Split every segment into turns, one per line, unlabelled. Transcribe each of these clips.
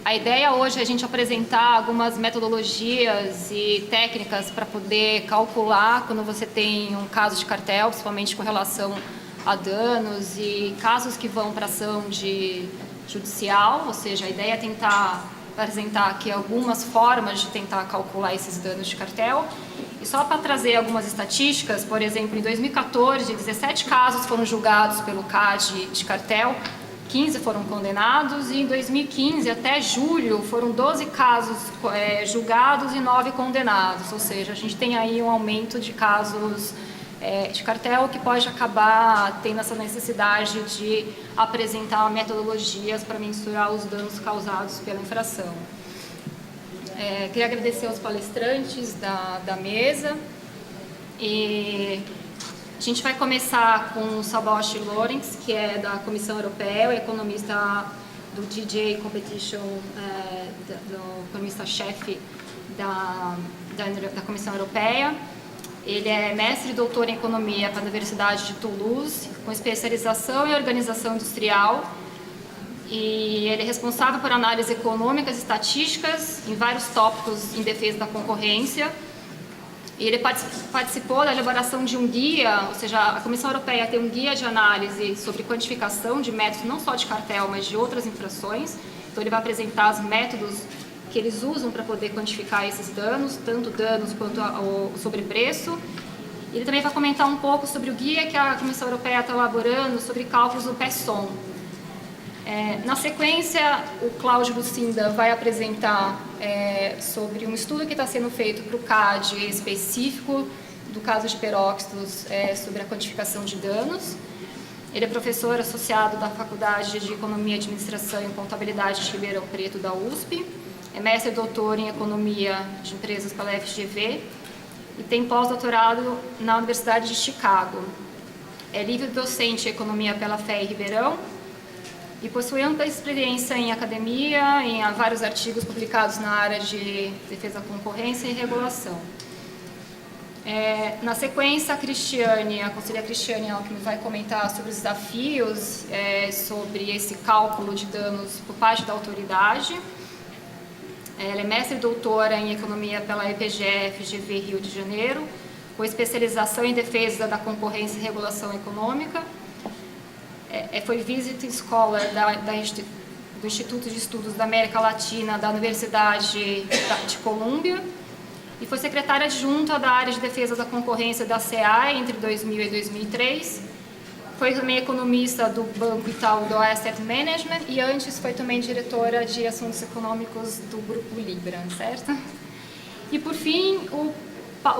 A ideia hoje é a gente apresentar algumas metodologias e técnicas para poder calcular quando você tem um caso de cartel, principalmente com relação a danos e casos que vão para ação judicial, ou seja, a ideia é tentar apresentar aqui algumas formas de tentar calcular esses danos de cartel. E só para trazer algumas estatísticas, por exemplo, em 2014, 17 casos foram julgados pelo CAD de cartel, 15 foram condenados, e em 2015, até julho, foram 12 casos julgados e 9 condenados, ou seja, a gente tem aí um aumento de casos de cartel que pode acabar tendo essa necessidade de apresentar metodologias para mensurar os danos causados pela infração. Queria agradecer aos palestrantes da mesa e a gente vai começar com o Szabolcs Lőrinc, que é da Comissão Europeia, o economista do DJ Competition, do economista-chefe da Comissão Europeia. Ele é mestre e doutor em economia pela Universidade de Toulouse, com especialização em organização industrial. E ele é responsável por análises econômicas e estatísticas em vários tópicos em defesa da concorrência. E ele participou da elaboração de um guia, ou seja, a Comissão Europeia tem um guia de análise sobre quantificação de métodos, não só de cartel, mas de outras infrações. Então ele vai apresentar os métodos que eles usam para poder quantificar esses danos, tanto danos quanto o sobrepreço. Ele também vai comentar um pouco sobre o guia que a Comissão Europeia está elaborando sobre cálculos do PESOM. Na sequência, o Cláudio Lucinda vai apresentar sobre um estudo que está sendo feito para o CAD específico do caso de peróxidos sobre a quantificação de danos. Ele é professor associado da Faculdade de Economia, Administração e Contabilidade de Ribeirão Preto, da USP. É mestre e doutor em Economia de Empresas pela FGV e tem pós-doutorado na Universidade de Chicago. É livre docente em Economia pela FEI Ribeirão e possui ampla experiência em academia, em vários artigos publicados na área de defesa da concorrência e regulação. Na sequência, a conselheira Cristiane Alckmin vai comentar sobre os desafios sobre esse cálculo de danos por parte da autoridade. Ela é mestre e doutora em Economia pela EPGF-FGV Rio de Janeiro, com especialização em defesa da concorrência e regulação econômica. Foi Visiting Scholar do Instituto de Estudos da América Latina da Universidade de Colômbia e foi secretária adjunta da área de defesa da concorrência da CEA entre 2000 e 2003. Foi também economista do Banco Itaú do Asset Management e antes foi também diretora de assuntos econômicos do Grupo Libra, certo? E por fim, o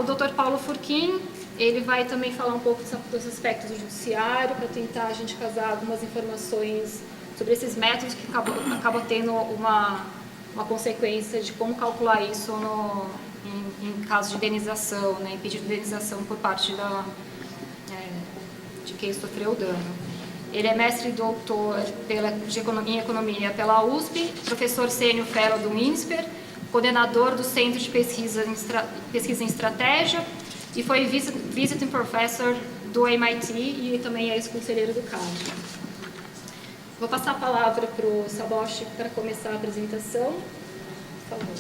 Dr. Paulo Furquim, ele vai também falar um pouco dos aspectos do judiciário para tentar a gente casar algumas informações sobre esses métodos que acabam tendo uma consequência de como calcular isso em caso de indenização, em pedido de indenização por parte de quem sofreu o dano. Ele é mestre e doutor em Economia pela USP, professor sênior fellow do INSPER, coordenador do Centro de Pesquisa em Estratégia e foi visiting professor do MIT e também é ex-conselheiro do CAD. Vou passar a palavra para o Szabolcs para começar a apresentação. Por favor.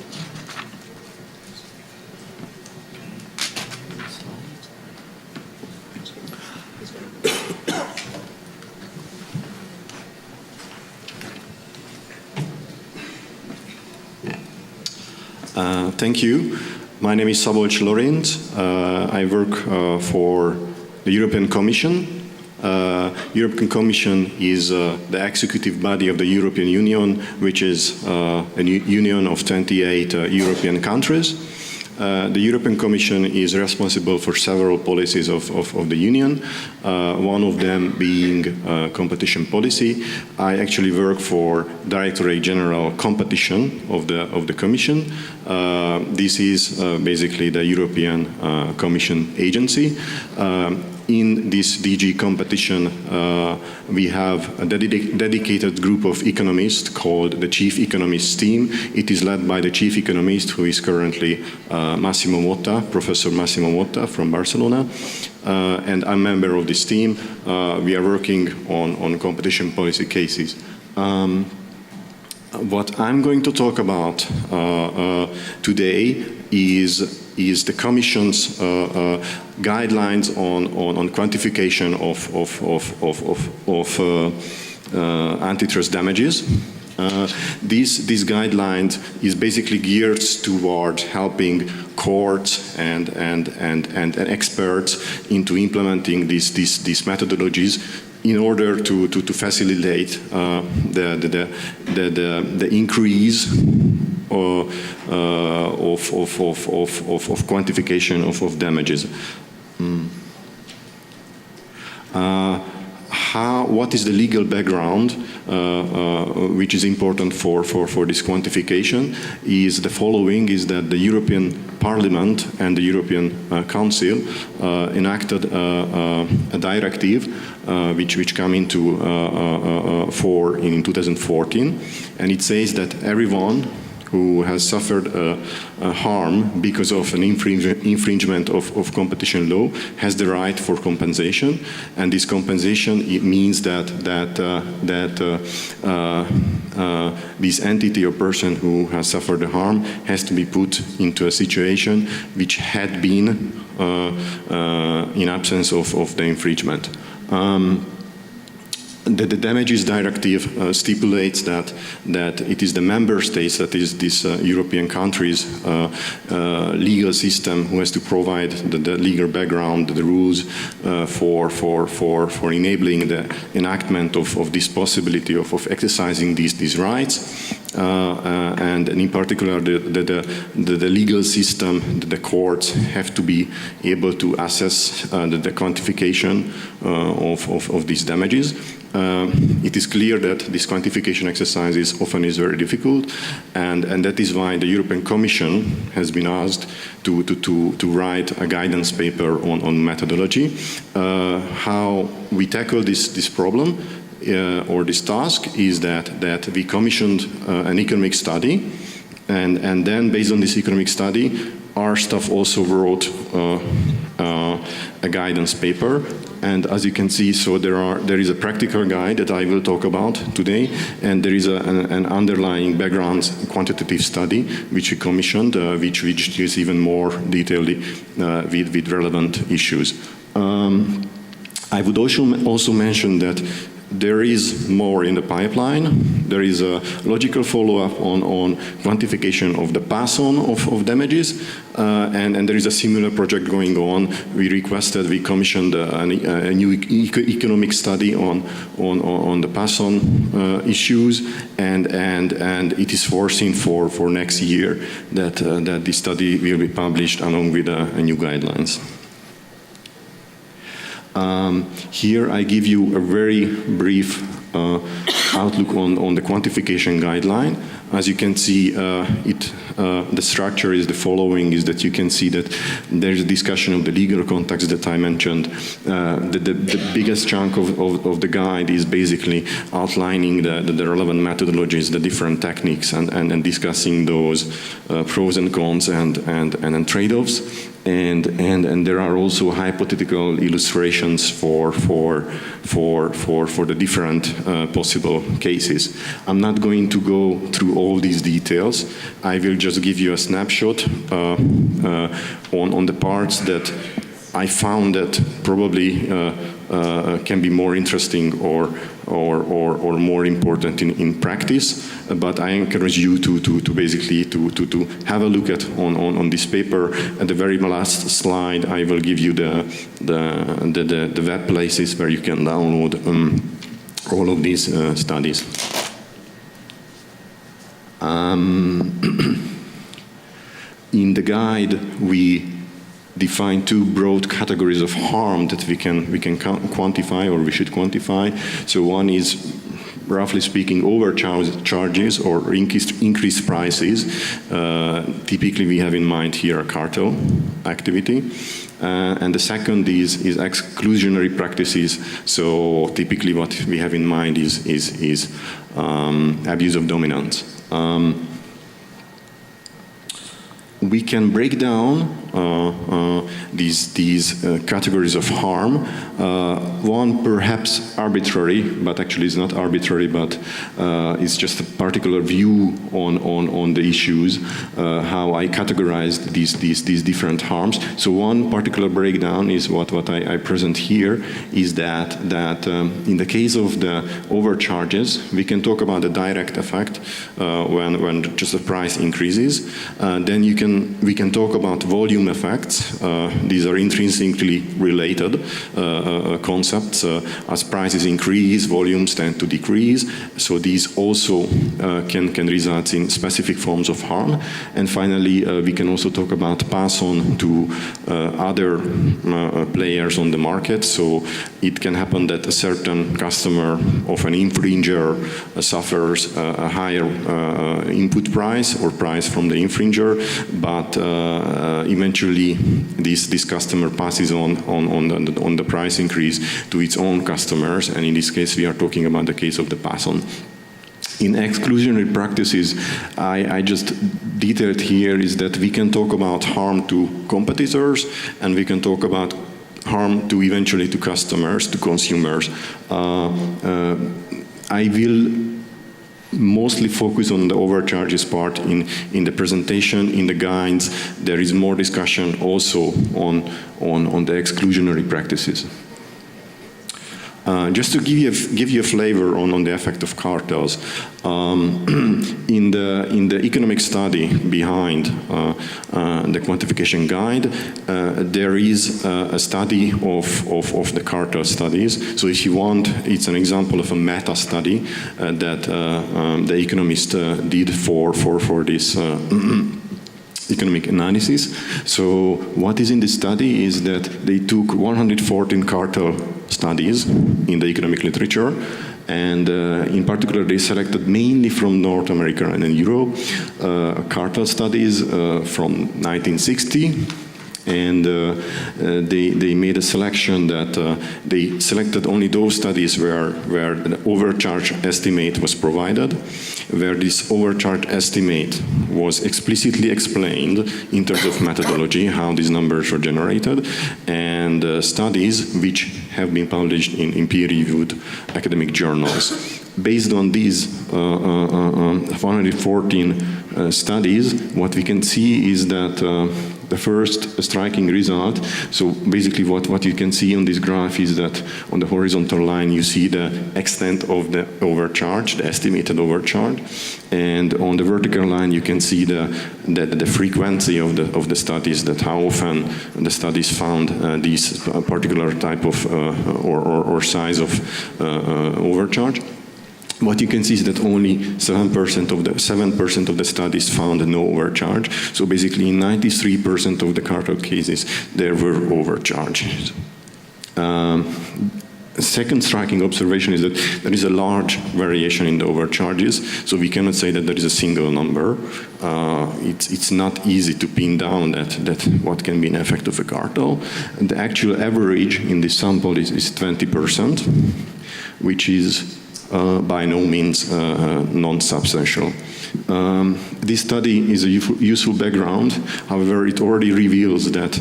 Thank you. My name is Szabolcs Lőrinc. I work for the European Commission. European Commission is the executive body of the European Union, which is a union of 28 European countries. The European Commission is responsible for several policies of the Union, one of them being competition policy. I actually work for Directorate General Competition of the Commission. This is basically the European Commission agency. In this DG competition, we have a dedicated group of economists called the Chief Economists team. It is led by the Chief Economist, who is currently Massimo Motta, Professor Massimo Motta from Barcelona. And I'm a member of this team. We are working on competition policy cases. what I'm going to talk about today is the Commission's guidelines on quantification of antitrust damages. This guideline is basically geared toward helping courts and experts into implementing these methodologies in order to facilitate the increase of quantification of damages. What is the legal background which is important for this quantification is the following, is that the European Parliament and the European Council enacted a directive which came into force in 2014, and it says that everyone who has suffered harm because of an infringement of competition law has the right for compensation, and this compensation, it means that this entity or person who has suffered the harm has to be put into a situation which had been in absence of the infringement. The damages directive stipulates that it is the member states, that is this European countries' legal system, who has to provide the legal background, the rules for enabling the enactment of this possibility of exercising these rights. And in particular, the legal system, the courts have to be able to assess the quantification of these damages. It is clear that this quantification exercise is often very difficult, and that is why the European Commission has been asked to write a guidance paper on methodology. How we tackle this problem or this task is that we commissioned an economic study, and then based on this economic study, our staff also wrote a guidance paper. And as you can see, so there is a practical guide that I will talk about today, and there is an underlying background quantitative study which we commissioned, which is even more detailed with relevant issues. I would also mention that there is more in the pipeline. There is a logical follow-up on quantification of the pass-on of damages, and there is a similar project going on. We commissioned a new economic study on the pass-on issues, and it is foreseen for next year that this study will be published along with new guidelines. Here I give you a very brief outlook on the quantification guideline. As you can see, the structure is the following, is that you can see that there's a discussion of the legal context that I mentioned. The biggest chunk of the guide is basically outlining the relevant methodologies, the different techniques, and discussing those pros and cons and trade-offs. And there are also hypothetical illustrations for the different possible cases. I'm not going to go through all these details. I will just give you a snapshot on the parts that I found that probably can be more interesting or more important in practice. But I encourage you to basically to have a look on this paper. At the very last slide, I will give you the web places where you can download all of these studies. In the guide, we define two broad categories of harm that we can quantify, or we should quantify. So one is, roughly speaking, overcharges or increased prices. Typically, we have in mind here a cartel activity. And the second is exclusionary practices. So typically, what we have in mind is abuse of dominance. we can break down these categories of harm. One perhaps arbitrary, but actually is not arbitrary, but it's just a particular view on the issues, how I categorized these different harms. So one particular breakdown is what I present here, is that in the case of the overcharges, we can talk about the direct effect when just the price increases. Then we can talk about volume effects. These are intrinsically related concepts. As prices increase, volumes tend to decrease. So these also can result in specific forms of harm. And finally, we can also talk about pass-on to other players on the market. So it can happen that a certain customer of an infringer suffers a higher input price or price from the infringer, but eventually this customer passes on the price increase to its own customers, and in this case we are talking about the case of the pass-on. In exclusionary practices, I just detailed here is that we can talk about harm to competitors, and we can talk about harm to eventually to customers, to consumers. I will mostly focus on the overcharges part in the presentation. In the guides, there is more discussion also on the exclusionary practices. Just to give you a flavor on the effect of cartels, in the economic study behind the quantification guide, there is a study of the cartel studies. So if you want, it's an example of a meta study that the economist did for this economic analysis. So what is in this study is that they took 114 cartel studies in the economic literature, and in particular they selected mainly from North America and in Europe cartel studies from 1960. And they made a selection that they selected only those studies where the overcharge estimate was provided, where this overcharge estimate was explicitly explained in terms of methodology, how these numbers were generated, and studies which have been published in peer-reviewed academic journals. Based on these 114 studies, what we can see is that the first striking result, so basically what you can see on this graph is that on the horizontal line you see the extent of the overcharge, the estimated overcharge, and on the vertical line you can see the frequency of the studies, that how often the studies found this particular type of or size of overcharge. What you can see is that only 7% of the studies found no overcharge. So basically, in 93% of the cartel cases, there were overcharges. Second striking observation is that there is a large variation in the overcharges, so we cannot say that there is a single number. It's not easy to pin down that what can be an effect of a cartel. And the actual average in this sample is 20%, which is by no means non-substantial. This study is a useful background. However, it already reveals that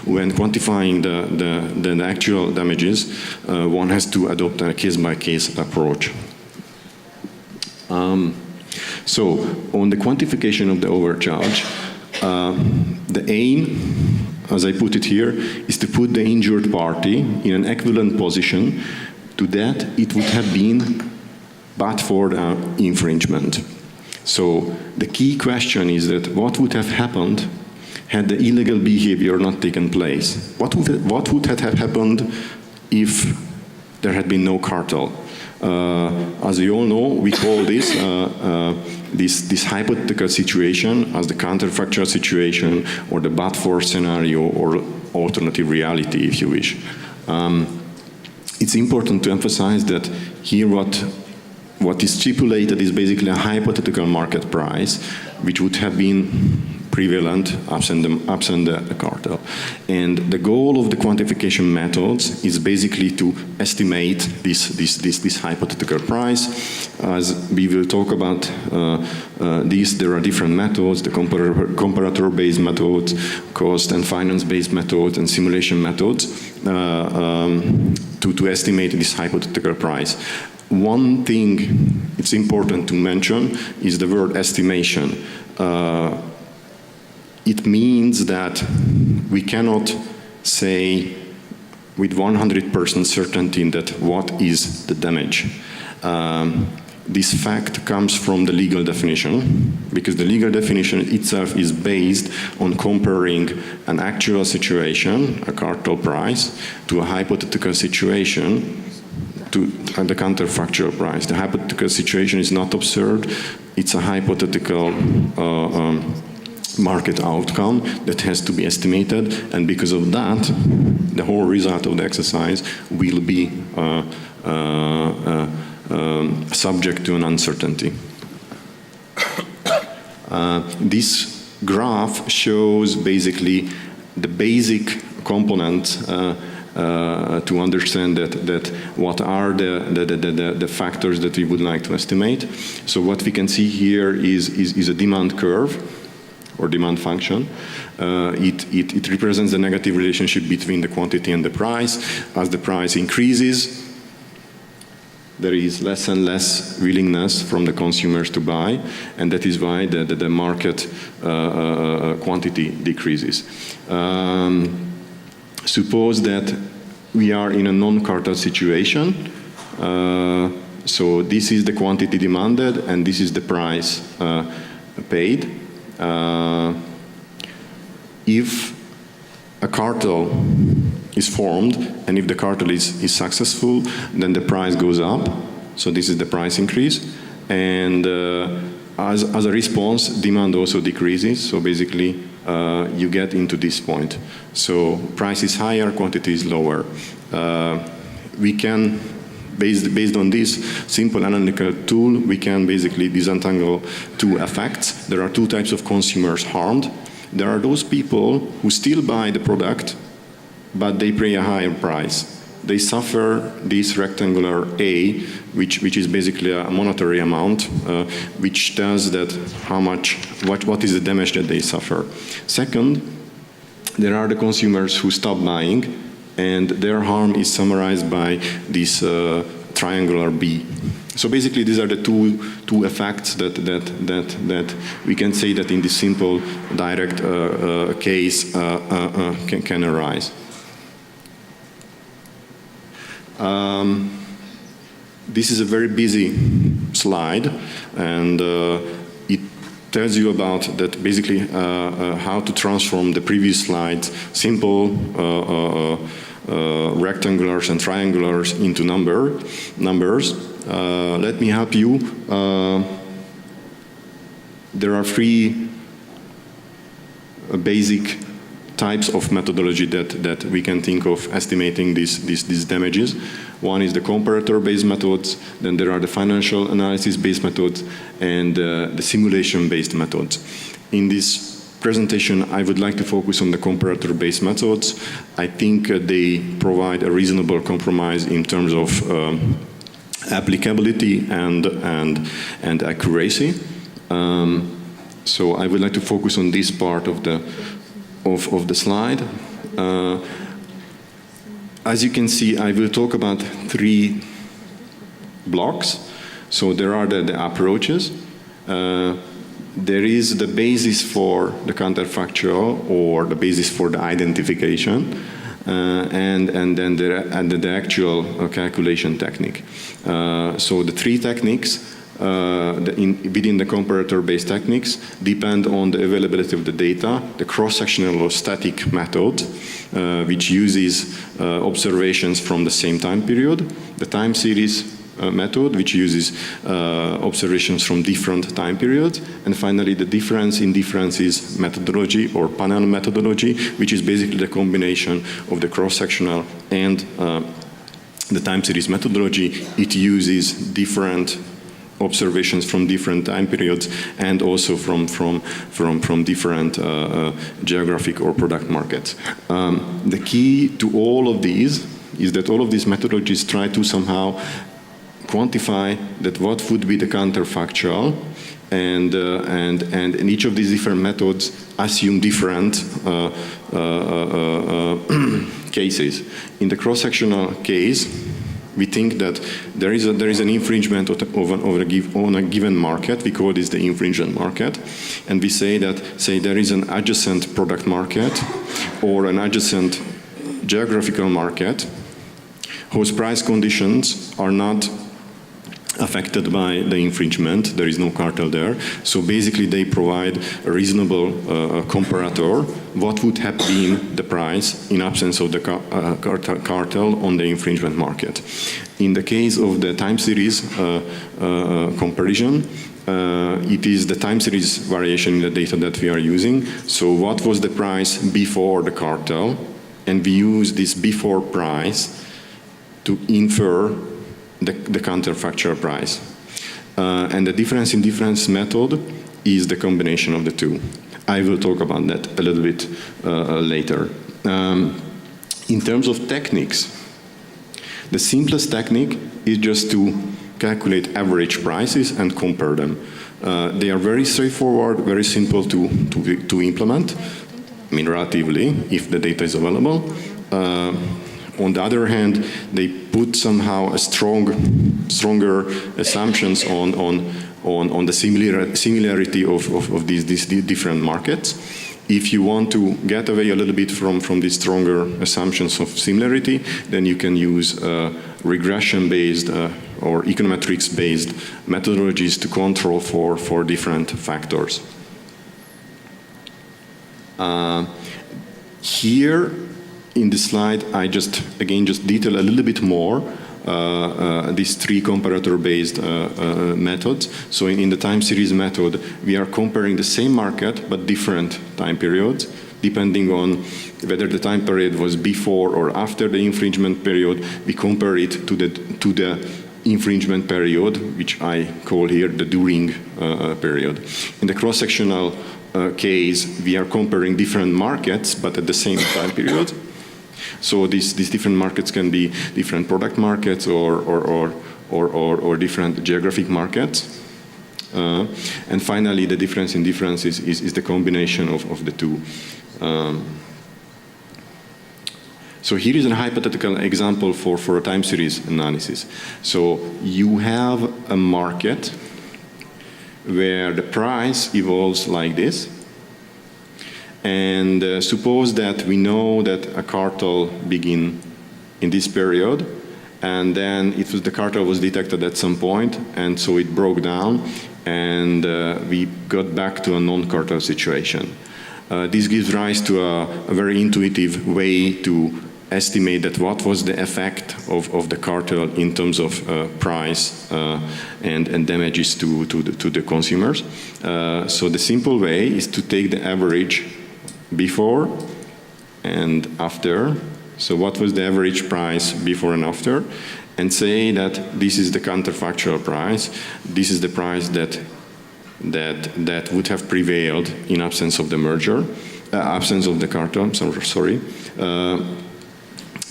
when quantifying the actual damages, one has to adopt a case-by-case approach. So, on the quantification of the overcharge, the aim, as I put it here, is to put the injured party in an equivalent position to that it would have been but for the infringement. So the key question is that what would have happened had the illegal behavior not taken place? What would have happened if there had been no cartel? As you all know, we call this this hypothetical situation as the counterfactual situation, or the but-for scenario, or alternative reality, if you wish. It's important to emphasize that here what is stipulated is basically a hypothetical market price, which would have been prevalent absent the cartel. And the goal of the quantification methods is basically to estimate this hypothetical price. As we will talk about there are different methods, the comparator-based methods, cost and finance-based methods, and simulation methods to estimate this hypothetical price. One thing it's important to mention is the word estimation. It means that we cannot say with 100% certainty that what is the damage. This fact comes from the legal definition, because the legal definition itself is based on comparing an actual situation, a cartel price, to a hypothetical situation, to the counterfactual price. The hypothetical situation is not observed, it's a hypothetical market outcome that has to be estimated, and because of that, the whole result of the exercise will be subject to an uncertainty. This graph shows basically the basic component to understand that what are the factors that we would like to estimate. So what we can see here is a demand curve or demand function. It represents the negative relationship between the quantity and the price. As the price increases, there is less and less willingness from the consumers to buy, and that is why the market quantity decreases. Suppose that we are in a non-cartel situation, so this is the quantity demanded and this is the price paid. If a cartel is formed and if the cartel is successful, then the price goes up, so this is the price increase, and as a response, demand also decreases, so basically you get into this point. So price is higher, quantity is lower. We can, based on this simple analytical tool, we can basically disentangle two effects. There are two types of consumers harmed. There are those people who still buy the product, but they pay a higher price. They suffer this rectangular A, which is basically a monetary amount, which tells that what is the damage that they suffer. Second, there are the consumers who stop buying, and their harm is summarized by this triangular B. So basically, these are the two effects that we can say that in this simple direct case can arise. This is a very busy slide, and it tells you about that basically how to transform the previous slides, simple rectangulars and triangulars into numbers. Let me help you. There are three basic types of methodology that we can think of estimating these damages. One is the comparator-based methods, then there are the financial analysis-based methods, and the simulation-based methods. In this presentation, I would like to focus on the comparator-based methods. I think they provide a reasonable compromise in terms of applicability and accuracy. So I would like to focus on this part of the slide. As you can see, I will talk about three blocks. So there are the approaches. There is the basis for the counterfactual, or the basis for the identification, and then the actual calculation technique. So the three techniques within the comparator-based techniques depend on the availability of the data, the cross-sectional or static method, which uses observations from the same time period, the time series method, which uses observations from different time periods, and finally the difference in differences methodology, or panel methodology, which is basically the combination of the cross-sectional and the time series methodology. It uses different observations from different time periods and also from different geographic or product markets. The key to all of these is that all of these methodologies try to somehow quantify that what would be the counterfactual, and each of these different methods assume different cases. In the cross-sectional case, we think that there is an infringement on a given market. We call this the infringement market, and we say that there is an adjacent product market or an adjacent geographical market whose price conditions are not affected by the infringement. There is no cartel there. So basically they provide a reasonable comparator what would have been the price in absence of the cartel on the infringement market. In the case of the time series comparison, it is the time series variation in the data that we are using. So what was the price before the cartel? And we use this before price to infer the counterfactual price. And the difference in difference method is the combination of the two. I will talk about that a little bit later. In terms of techniques, the simplest technique is just to calculate average prices and compare them. They are very straightforward, very simple to implement, I mean relatively, if the data is available. On the other hand, they put somehow a stronger assumptions on the similarity of these different markets. If you want to get away a little bit from these stronger assumptions of similarity, then you can use regression-based or econometrics-based methodologies to control for different factors. Here, in this slide, I just detail a little bit more these three comparator-based methods. So in the time series method, we are comparing the same market but different time periods, depending on whether the time period was before or after the infringement period. We compare it to the infringement period, which I call here the during period. In the cross-sectional case, we are comparing different markets but at the same time period. So these different markets can be different product markets or different geographic markets. And finally, the difference in difference is the combination of the two. So here is a hypothetical example for a time series analysis. So you have a market where the price evolves like this. And suppose that we know that a cartel began in this period, and then the cartel was detected at some point, and so it broke down, and we got back to a non-cartel situation. This gives rise to a very intuitive way to estimate that what was the effect of the cartel in terms of price and damages to the consumers. So the simple way is to take the average before and after. So what was the average price before and after? And say that this is the counterfactual price. This is the price that would have prevailed in absence of the merger, absence of the cartel, sorry.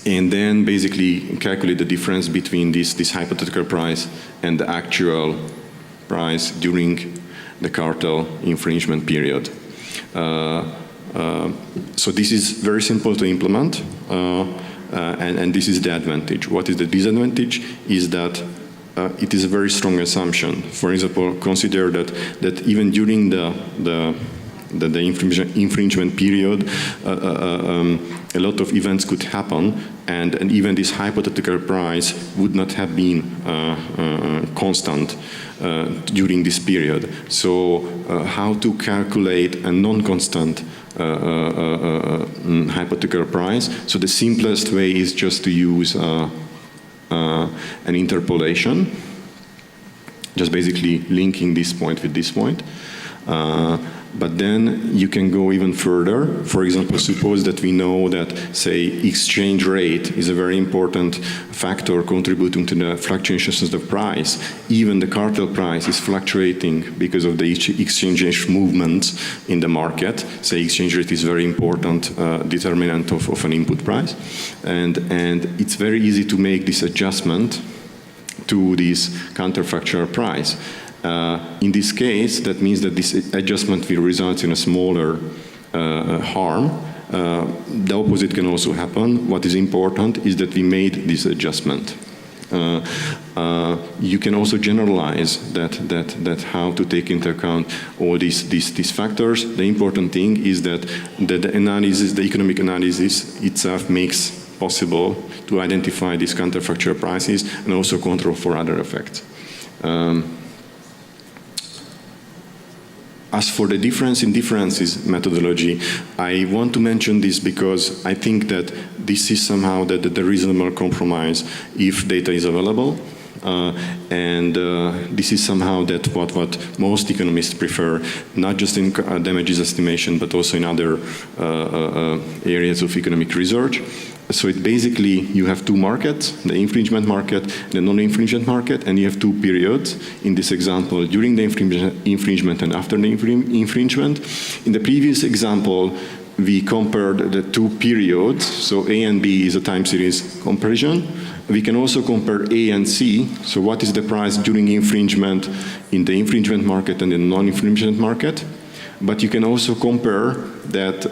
And then basically calculate the difference between this hypothetical price and the actual price during the cartel infringement period. So this is very simple to implement, and this is the advantage. What is the disadvantage is that it is a very strong assumption. For example, consider that even during the infringement period, a lot of events could happen, and even this hypothetical price would not have been constant during this period. So how to calculate a non-constant hypothetical price? So the simplest way is just to use an interpolation, just basically linking this point with this point. But then you can go even further. For example, suppose that we know that, say, exchange rate is a very important factor contributing to the fluctuations of the price. Even the cartel price is fluctuating because of the exchange rate movements in the market. Say, exchange rate is very important determinant of an input price. And it's very easy to make this adjustment to this counterfactual price. In this case, that means that this adjustment will result in a smaller harm. The opposite can also happen. What is important is that we made this adjustment. You can also generalize that how to take into account all these factors. The important thing is that the analysis, the economic analysis itself makes possible to identify these counterfactual prices and also control for other effects. As for the difference in differences methodology, I want to mention this because I think that this is somehow the reasonable compromise if data is available. This is somehow that what most economists prefer, not just in damages estimation, but also in other areas of economic research. So it basically, you have two markets, the infringement market and the non-infringement market, and you have two periods. In this example, during the infringement and after the infringement. In the previous example, we compared the two periods, so A and B is a time series comparison. We can also compare A and C, so what is the price during infringement in the infringement market and the non-infringement market. But you can also compare that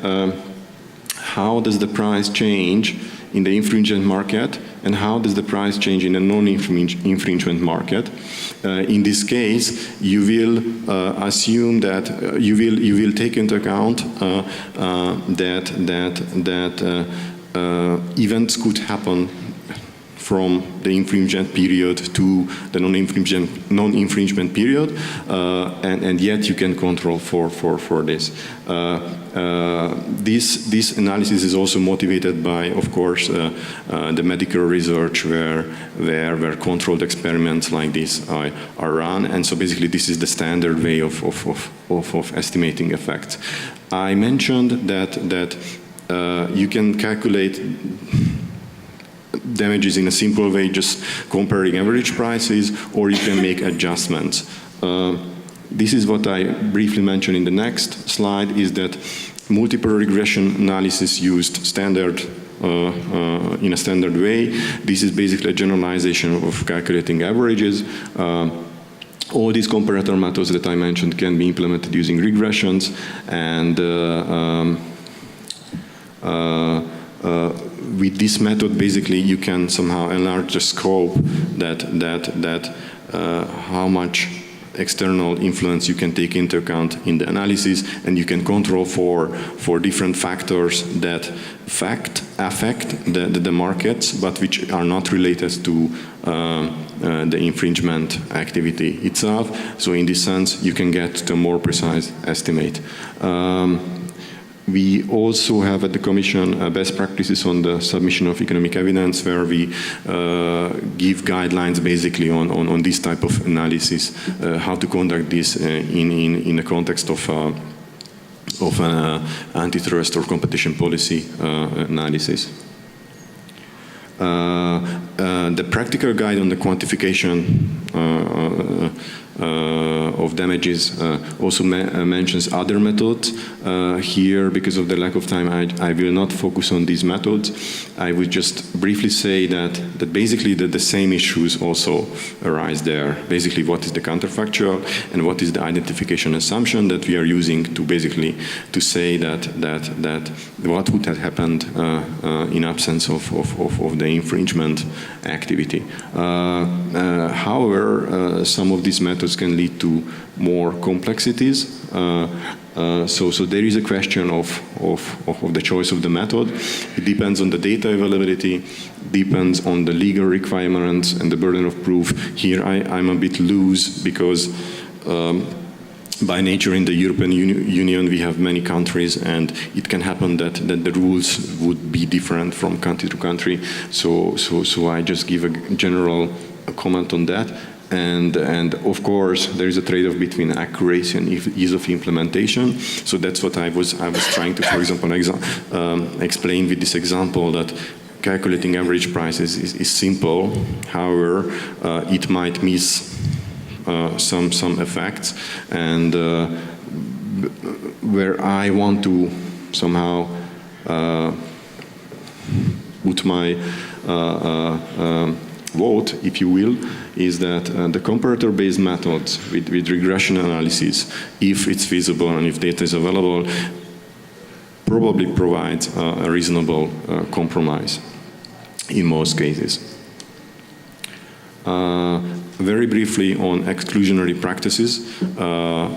how does the price change in the infringement market and how does the price change in the non-infringement market. In this case, you will assume that you will take into account that events could happen from the infringement period to the non-infringement period, and yet you can control for this. This analysis is also motivated by, of course, the medical research where controlled experiments like this are run, and so basically this is the standard way of estimating effects. I mentioned that you can calculate damages in a simple way, just comparing average prices, or you can make adjustments. This is what I briefly mentioned in the next slide, is that multiple regression analysis used standard in a standard way. This is basically a generalization of calculating averages. All these comparator methods that I mentioned can be implemented using regressions, and with this method, basically, you can somehow enlarge the scope that how much external influence you can take into account in the analysis, and you can control for different factors that affect the markets, but which are not related to the infringement activity itself. So in this sense, you can get to a more precise estimate. We also have at the Commission best practices on the submission of economic evidence, where we give guidelines basically on this type of analysis, how to conduct this in the context of an antitrust or competition policy analysis. The practical guide on the quantification of damages also mentions other methods. Here, because of the lack of time, I will not focus on these methods. I would just briefly say that basically the same issues also arise there. Basically, what is the counterfactual and what is the identification assumption that we are using to basically to say that what would have happened in absence of the infringement activity. However, some of these methods can lead to more complexities. So there is a question of the choice of the method. It depends on the data availability, depends on the legal requirements and the burden of proof. Here I'm a bit loose because by nature in the European Union we have many countries, and it can happen that the rules would be different from country to country. So I just give a general comment on that. And of course, there is a trade-off between accuracy and ease of implementation. So that's what I was trying to, for example, explain with this example, that calculating average prices is simple. However, it might miss some effects, and where I want to somehow put my vote, if you will, is that the comparator-based methods with regression analysis, if it's feasible and if data is available, probably provides a reasonable compromise in most cases. Very briefly on exclusionary practices,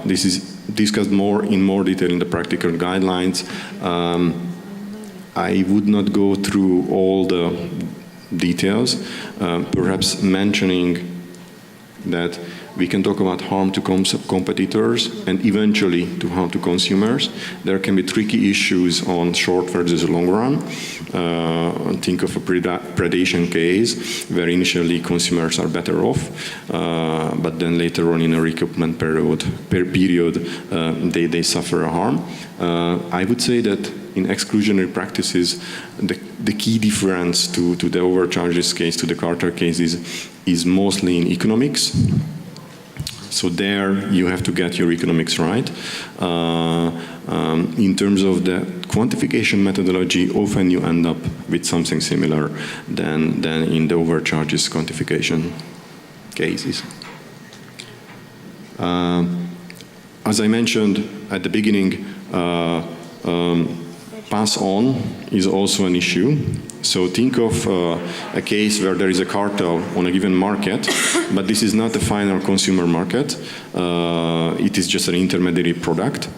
this is discussed in more detail in the practical guidelines. I would not go through all the details, perhaps mentioning that we can talk about harm to competitors and eventually to harm to consumers. There can be tricky issues on short versus long run. Think of a predation case where initially consumers are better off, but then later on in a recoupment period they suffer a harm. I would say that in exclusionary practices, the key difference to the overcharges case, to the cartel cases, is mostly in economics. So there you have to get your economics right. In terms of the quantification methodology, often you end up with something similar than in the overcharges quantification cases. As I mentioned at the beginning, pass-on is also an issue. So think of a case where there is a cartel on a given market, but this is not the final consumer market. It is just an intermediary product.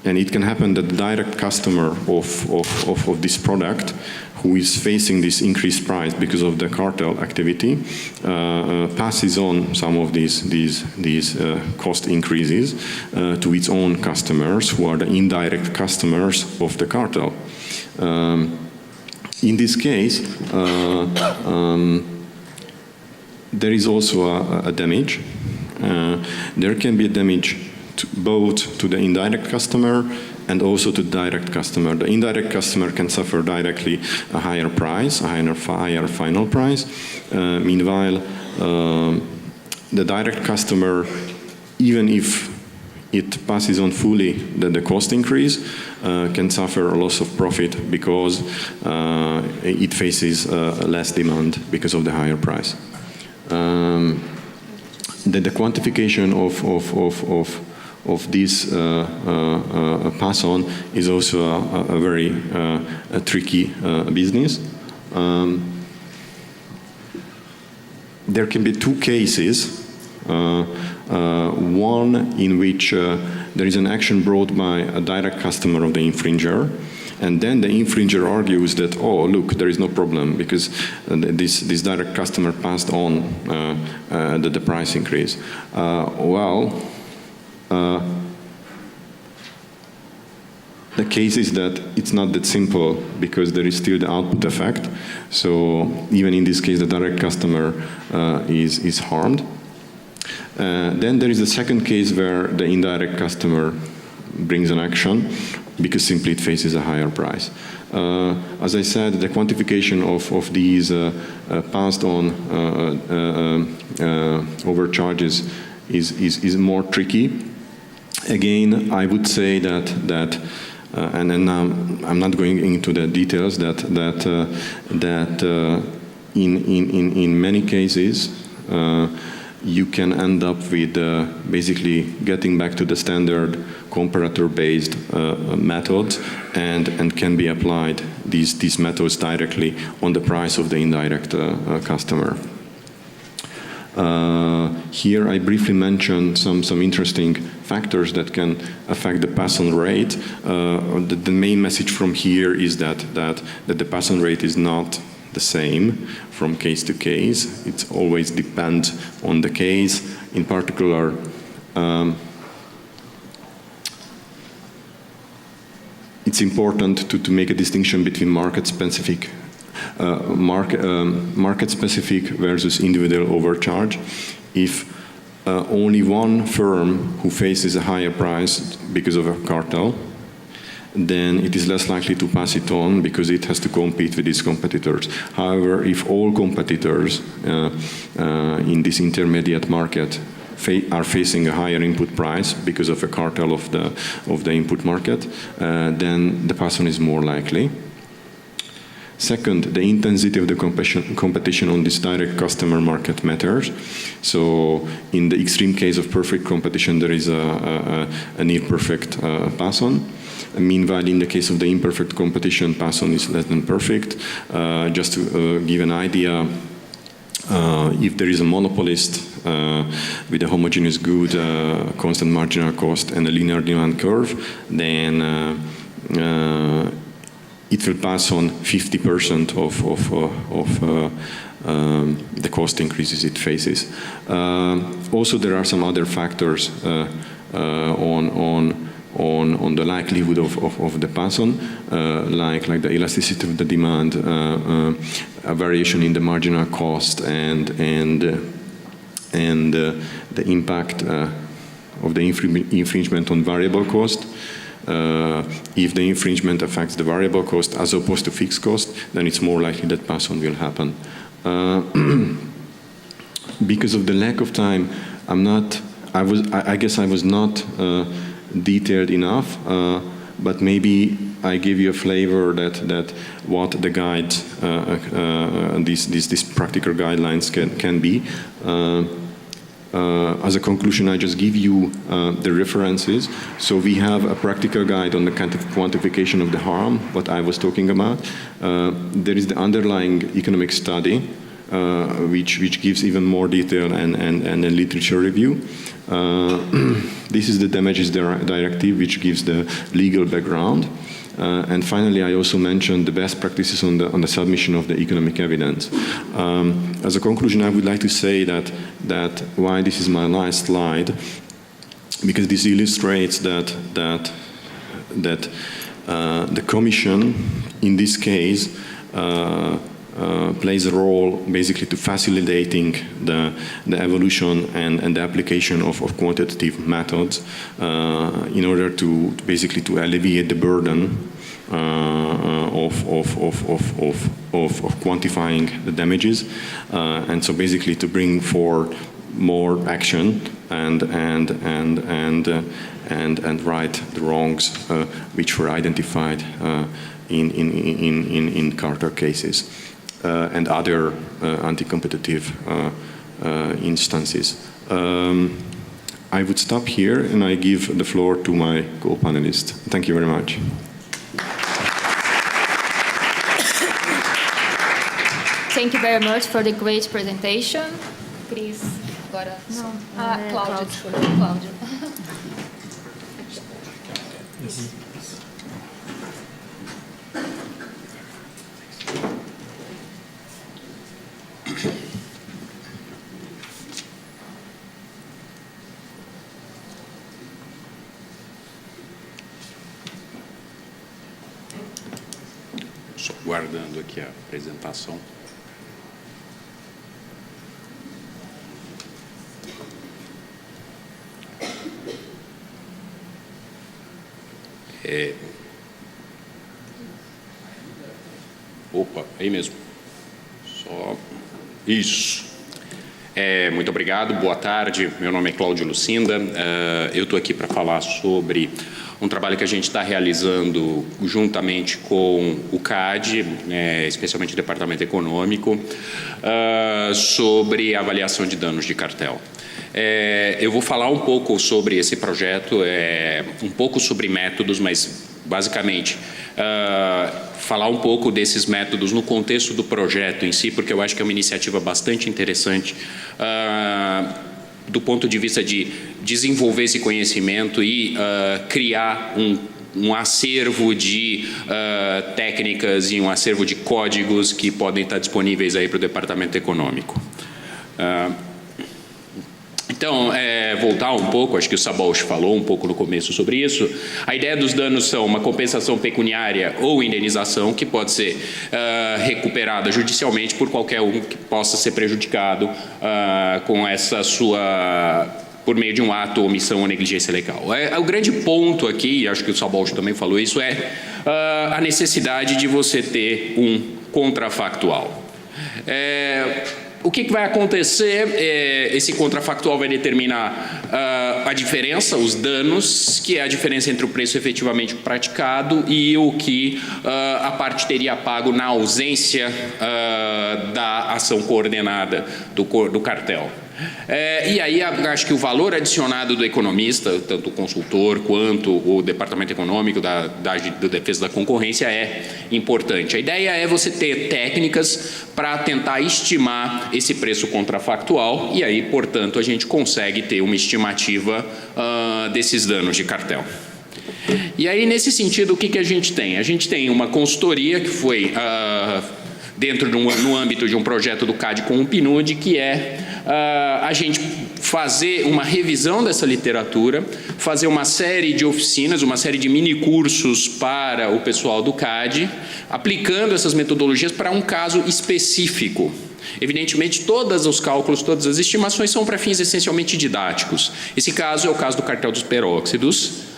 And it can happen that the direct customer of this product, who is facing this increased price because of the cartel activity, passes on some of these cost increases to its own customers, who are the indirect customers of the cartel. In this case, there is also a damage. There can be a damage both to the indirect customer and also to the direct customer. The indirect customer can suffer directly a higher price, a higher final price. Meanwhile, the direct customer, even if it passes on fully the cost increase, can suffer a loss of profit because it faces less demand because of the higher price. The quantification of this pass-on is also a very tricky business. There can be two cases. One in which there is an action brought by a direct customer of the infringer, and then the infringer argues that, oh, look, there is no problem because this direct customer passed on the price increase. The case is that it's not that simple because there is still the output effect. So even in this case, the direct customer is harmed. Then there is a second case where the indirect customer brings an action because simply it faces a higher price. As I said, the quantification of these passed on overcharges is more tricky. Again, I would say that and then I'm not going into the details, that in many cases you can end up with basically getting back to the standard comparator-based methods, and can be applied these methods directly on the price of the indirect customer. Here I briefly mentioned some interesting factors that can affect the pass-on rate. The main message from here is that the pass-on rate is not the same from case to case. It always depends on the case. In particular, it's important to make a distinction between market-specific market-specific versus individual overcharge. If only one firm who faces a higher price because of a cartel, then it is less likely to pass it on because it has to compete with its competitors. However, if all competitors in this intermediate market are facing a higher input price because of a cartel of the input market, then the pass-on is more likely. Second, the intensity of the competition on this direct customer market matters. So in the extreme case of perfect competition, there is a near perfect pass-on. Meanwhile, in the case of the imperfect competition, pass-on is less than perfect. Just to give an idea, if there is a monopolist with a homogeneous good, constant marginal cost, and a linear demand curve, then it will pass on 50% of the cost increases it faces. Also, there are some other factors on the likelihood of the pass-on, like the elasticity of the demand, a variation in the marginal cost, and the impact of the infringement on variable cost. If the infringement affects the variable cost as opposed to fixed cost, then it's more likely that pass-on will happen. Because of the lack of time, I guess I was not detailed enough, but maybe I give you a flavor that what the guide, these practical guidelines can be. As a conclusion, I just give you the references. So we have a practical guide on the quantification of the harm, what I was talking about. There is the underlying economic study, which gives even more detail and a literature review. This is the damages directive, which gives the legal background. And finally, I also mentioned the best practices on the submission of the economic evidence. As a conclusion, I would like to say that why this is my last slide, because this illustrates that the Commission, in this case, plays a role basically to facilitating the evolution and the application of quantitative methods in order to basically to alleviate the burden of quantifying the damages, and so basically to bring forward more action and right the wrongs which were identified in cartel cases. And other anti-competitive instances. I would stop here and I give the floor to my co-panelist. Thank you very much.
Thank you very much for the great presentation. Cris, agora. Não. Cláudio, desculpa. Cláudio.
Só guardando aqui a apresentação. Opa, aí mesmo. Só isso. Muito obrigado, boa tarde. Meu nome é Cláudio Lucinda. Eu estou aqui para falar sobre um trabalho que a gente está realizando juntamente com o CAD, especialmente o Departamento Econômico, sobre avaliação de danos de cartel. Eu vou falar um pouco sobre esse projeto, um pouco sobre métodos, mas basicamente falar um pouco desses métodos no contexto do projeto em si, porque eu acho que é uma iniciativa bastante interessante do ponto de vista de desenvolver esse conhecimento e criar um acervo de técnicas e um acervo de códigos que podem estar disponíveis aí para o Departamento Econômico. Então, voltar um pouco, acho que o Sabolch falou um pouco no começo sobre isso. A ideia dos danos são uma compensação pecuniária ou indenização que pode ser recuperada judicialmente por qualquer um que possa ser prejudicado com essa por meio de um ato, omissão ou negligência legal. O grande ponto aqui, e acho que o Sabolch também falou isso, a necessidade de você ter um contrafactual. O que vai acontecer? Esse contrafactual vai determinar a diferença, os danos, que é a diferença entre o preço efetivamente praticado e o que a parte teria pago na ausência da ação coordenada do cartel. E aí acho que o valor adicionado do economista, tanto o consultor quanto o departamento econômico da defesa da concorrência é importante. A ideia é você ter técnicas para tentar estimar esse preço contrafactual e aí, portanto, a gente consegue ter uma estimativa desses danos de cartel. E aí, nesse sentido, o que a gente tem? A gente tem uma consultoria que foi no âmbito de um projeto do CAD com o PNUD, que a gente fazer uma revisão dessa literatura, fazer uma série de oficinas, uma série de minicursos para o pessoal do CAD, aplicando essas metodologias para um caso específico. Evidentemente, todos os cálculos, todas as estimações são para fins essencialmente didáticos. Esse caso é o caso do cartel dos peróxidos.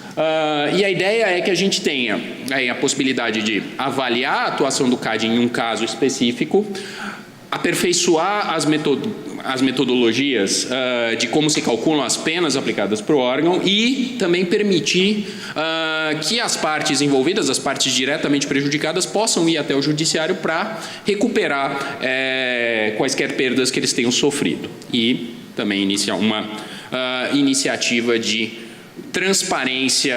E a ideia é que a gente tenha a possibilidade de avaliar a atuação do CAD em um caso específico, aperfeiçoar as metodologias de como se calculam as penas aplicadas para o órgão e também permitir que as partes envolvidas, as partes diretamente prejudicadas, possam ir até o judiciário para recuperar quaisquer perdas que eles tenham sofrido. E também iniciar uma iniciativa de transparência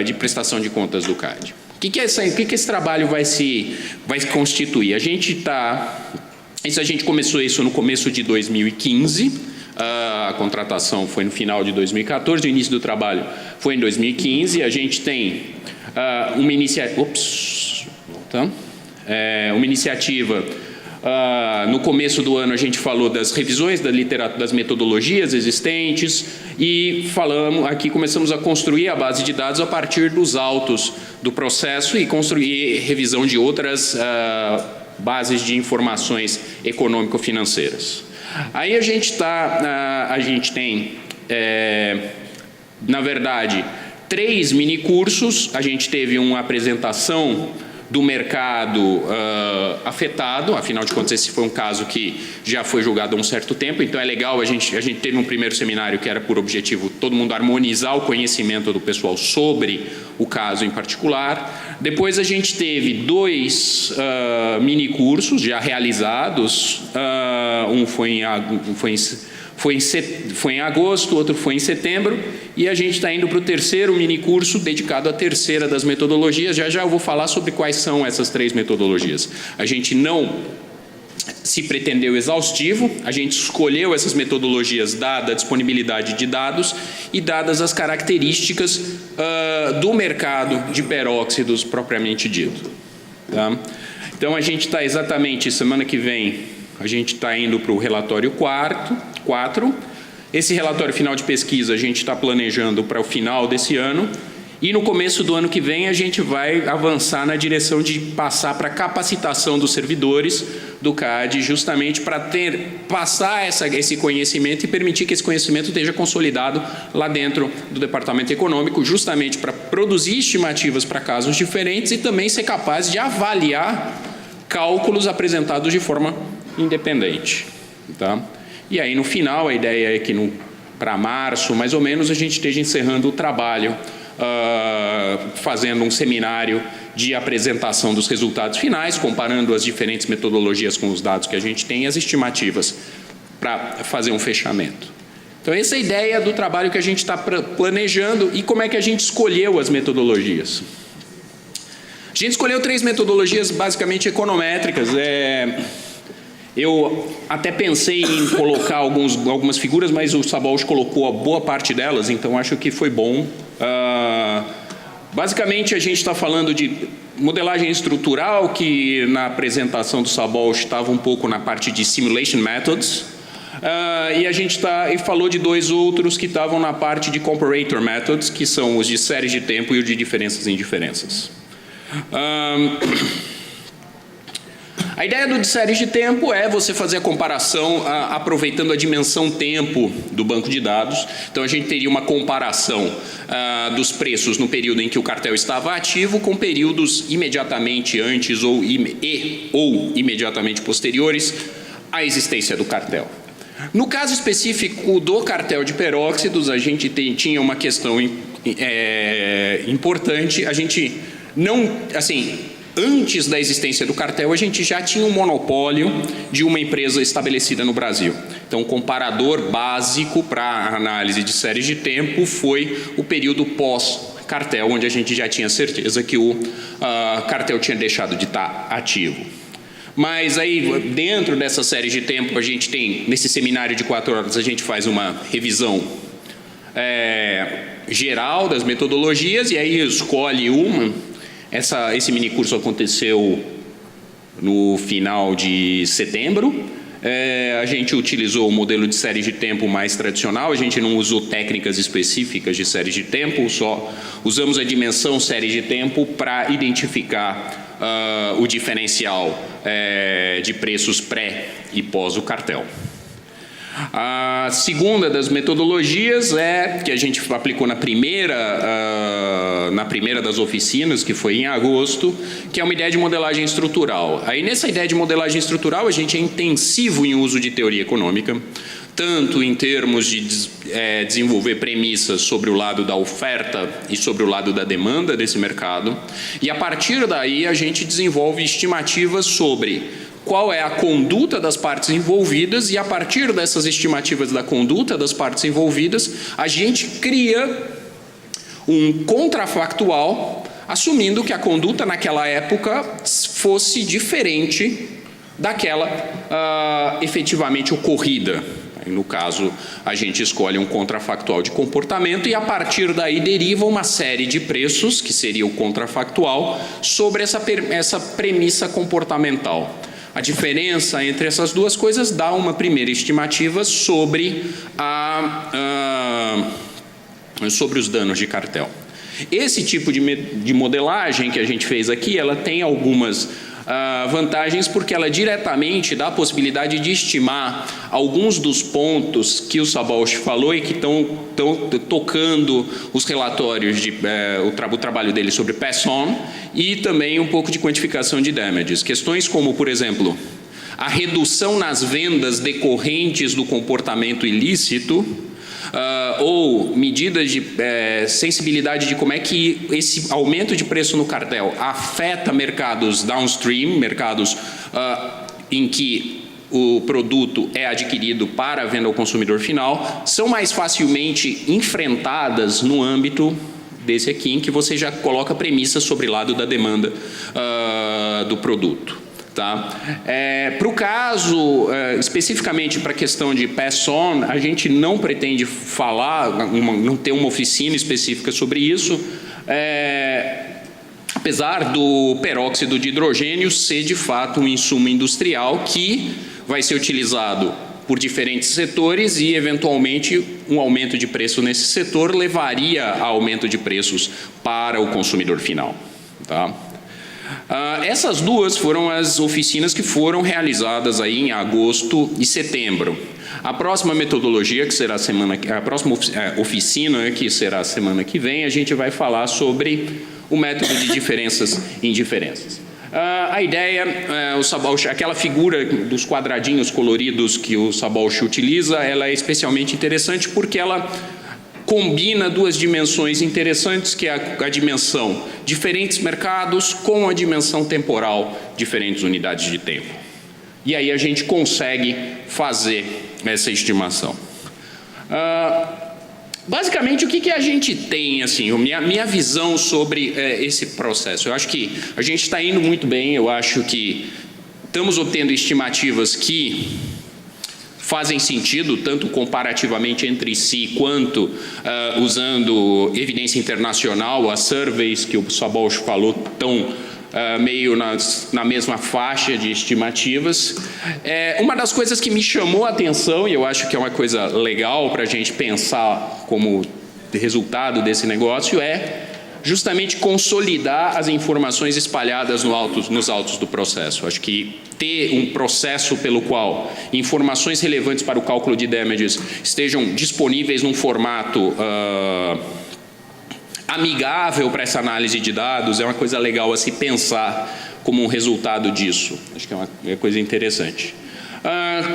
de prestação de contas do CAD. O que esse trabalho vai constituir? A gente começou isso no começo de 2015, a contratação foi no final de 2014, o início do trabalho foi em 2015, a gente tem uma iniciativa. No começo do ano a gente falou das revisões das metodologias existentes e começamos a construir a base de dados a partir dos autos do processo e construir revisão de outras bases de informações econômico-financeiras. Aí a gente tem, na verdade, 3 minicursos. A gente teve uma apresentação do mercado afetado, afinal de contas esse foi um caso que já foi julgado há um certo tempo, então é legal, a gente teve um primeiro seminário que era por objetivo todo mundo harmonizar o conhecimento do pessoal sobre o caso em particular. Depois a gente teve 2 minicursos já realizados, um foi em agosto, outro foi em setembro, e a gente está indo para o 3º minicurso dedicado à 3ª das metodologias. Já eu vou falar sobre quais são essas 3 metodologias. A gente não se pretendeu exaustivo, a gente escolheu essas metodologias dada a disponibilidade de dados e dadas as características do mercado de peróxidos propriamente dito. Tá? Então a gente está exatamente, semana que vem, a gente está indo para o relatório 4. Esse relatório final de pesquisa a gente está planejando para o final desse ano. E no começo do ano que vem a gente vai avançar na direção de passar para a capacitação dos servidores do CAD, justamente para passar esse conhecimento e permitir que esse conhecimento esteja consolidado lá dentro do Departamento Econômico, justamente para produzir estimativas para casos diferentes e também ser capaz de avaliar cálculos apresentados de forma independente. Tá? E aí, no final, a ideia é que para março, mais ou menos, a gente esteja encerrando o trabalho, fazendo um seminário de apresentação dos resultados finais, comparando as diferentes metodologias com os dados que a gente tem e as estimativas para fazer um fechamento. Então, essa é a ideia do trabalho que a gente está planejando e como é que a gente escolheu as metodologias. A gente escolheu 3 metodologias basicamente econométricas. Eu até pensei em colocar algumas figuras, mas o Sabolch colocou a boa parte delas, então acho que foi bom. Basicamente, a gente está falando de modelagem estrutural, que na apresentação do Sabolch estava um pouco na parte de simulation methods. E a gente falou de 2 outros que estavam na parte de comparator methods, que são os de séries de tempo e os de diferenças e indiferenças. A ideia do de séries de tempo é você fazer a comparação aproveitando a dimensão tempo do banco de dados. Então, a gente teria uma comparação dos preços no período em que o cartel estava ativo com períodos imediatamente antes ou imediatamente posteriores à existência do cartel. No caso específico do cartel de peróxidos, a gente tinha uma questão importante. A gente não, assim, antes da existência do cartel, a gente já tinha um monopólio de uma empresa estabelecida no Brasil. Então, o comparador básico para a análise de séries de tempo foi o período pós-cartel, onde a gente já tinha certeza que o cartel tinha deixado de estar ativo. Mas aí, dentro dessa série de tempo, a gente tem, nesse seminário de 4 horas, a gente faz uma revisão geral das metodologias e aí escolhe uma. Esse minicurso aconteceu no final de setembro. A gente utilizou o modelo de série de tempo mais tradicional, a gente não usou técnicas específicas de série de tempo, só usamos a dimensão série de tempo para identificar o diferencial de preços pré e pós o cartel. A segunda das metodologias que a gente aplicou na primeira das oficinas, que foi em agosto, que é uma ideia de modelagem estrutural. Aí, nessa ideia de modelagem estrutural, a gente é intensivo em uso de teoria econômica, tanto em termos de desenvolver premissas sobre o lado da oferta e sobre o lado da demanda desse mercado, e a partir daí a gente desenvolve estimativas sobre qual é a conduta das partes envolvidas, e a partir dessas estimativas da conduta das partes envolvidas, a gente cria um contrafactual, assumindo que a conduta naquela época fosse diferente daquela efetivamente ocorrida. No caso, a gente escolhe um contrafactual de comportamento e, a partir daí, deriva uma série de preços, que seria o contrafactual, sobre essa premissa comportamental. A diferença entre essas duas coisas dá uma primeira estimativa sobre os danos de cartel. Esse tipo de modelagem que a gente fez aqui, ela tem algumas vantagens, porque ela diretamente dá a possibilidade de estimar alguns dos pontos que o Szabolcs falou e que estão tocando os relatórios, o trabalho dele sobre pass-on, e também um pouco de quantificação de damages. Questões como, por exemplo, a redução nas vendas decorrentes do comportamento ilícito, ou medidas de sensibilidade de como é que esse aumento de preço no cartel afeta mercados downstream, mercados em que o produto é adquirido para a venda ao consumidor final, são mais facilmente enfrentadas no âmbito desse aqui, em que você já coloca premissas sobre o lado da demanda do produto. Tá? Para o caso, especificamente para a questão de pass-on, a gente não pretende não ter uma oficina específica sobre isso, apesar do peróxido de hidrogênio ser de fato um insumo industrial que vai ser utilizado por diferentes setores e, eventualmente, um aumento de preço nesse setor levaria a aumento de preços para o consumidor final. Tá? Essas duas foram as oficinas que foram realizadas aí em agosto e setembro. A próxima metodologia, que será a próxima oficina, que será a semana que vem, a gente vai falar sobre o método de diferenças e indiferenças. A ideia, o Szabolcs, aquela figura dos quadradinhos coloridos que o Szabolcs utiliza, ela é especialmente interessante porque ela combina duas dimensões interessantes, que é a dimensão diferentes mercados com a dimensão temporal, diferentes unidades de tempo. E aí a gente consegue fazer essa estimação. Basicamente, o que a gente tem, assim, minha visão sobre esse processo? Eu acho que a gente está indo muito bem, eu acho que estamos obtendo estimativas que fazem sentido, tanto comparativamente entre si, quanto usando evidência internacional, as surveys que o Szabolcs falou estão meio na mesma faixa de estimativas. Uma das coisas que me chamou a atenção, e eu acho que é uma coisa legal para a gente pensar como resultado desse negócio, é justamente consolidar as informações espalhadas nos autos do processo. Acho que ter um processo pelo qual informações relevantes para o cálculo de damages estejam disponíveis num formato amigável para essa análise de dados é uma coisa legal a se pensar como um resultado disso. Acho que é uma coisa interessante.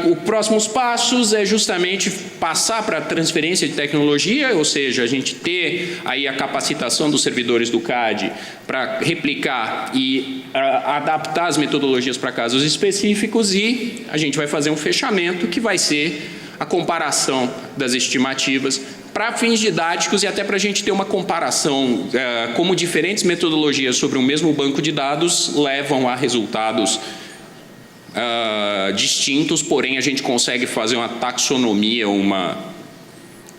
Os próximos passos é justamente passar para a transferência de tecnologia, ou seja, a gente ter aí a capacitação dos servidores do CAD para replicar e adaptar as metodologias para casos específicos, e a gente vai fazer um fechamento que vai ser a comparação das estimativas para fins didáticos e até para a gente ter uma comparação como diferentes metodologias sobre um mesmo banco de dados levam a resultados distintos, porém a gente consegue fazer uma taxonomia, uma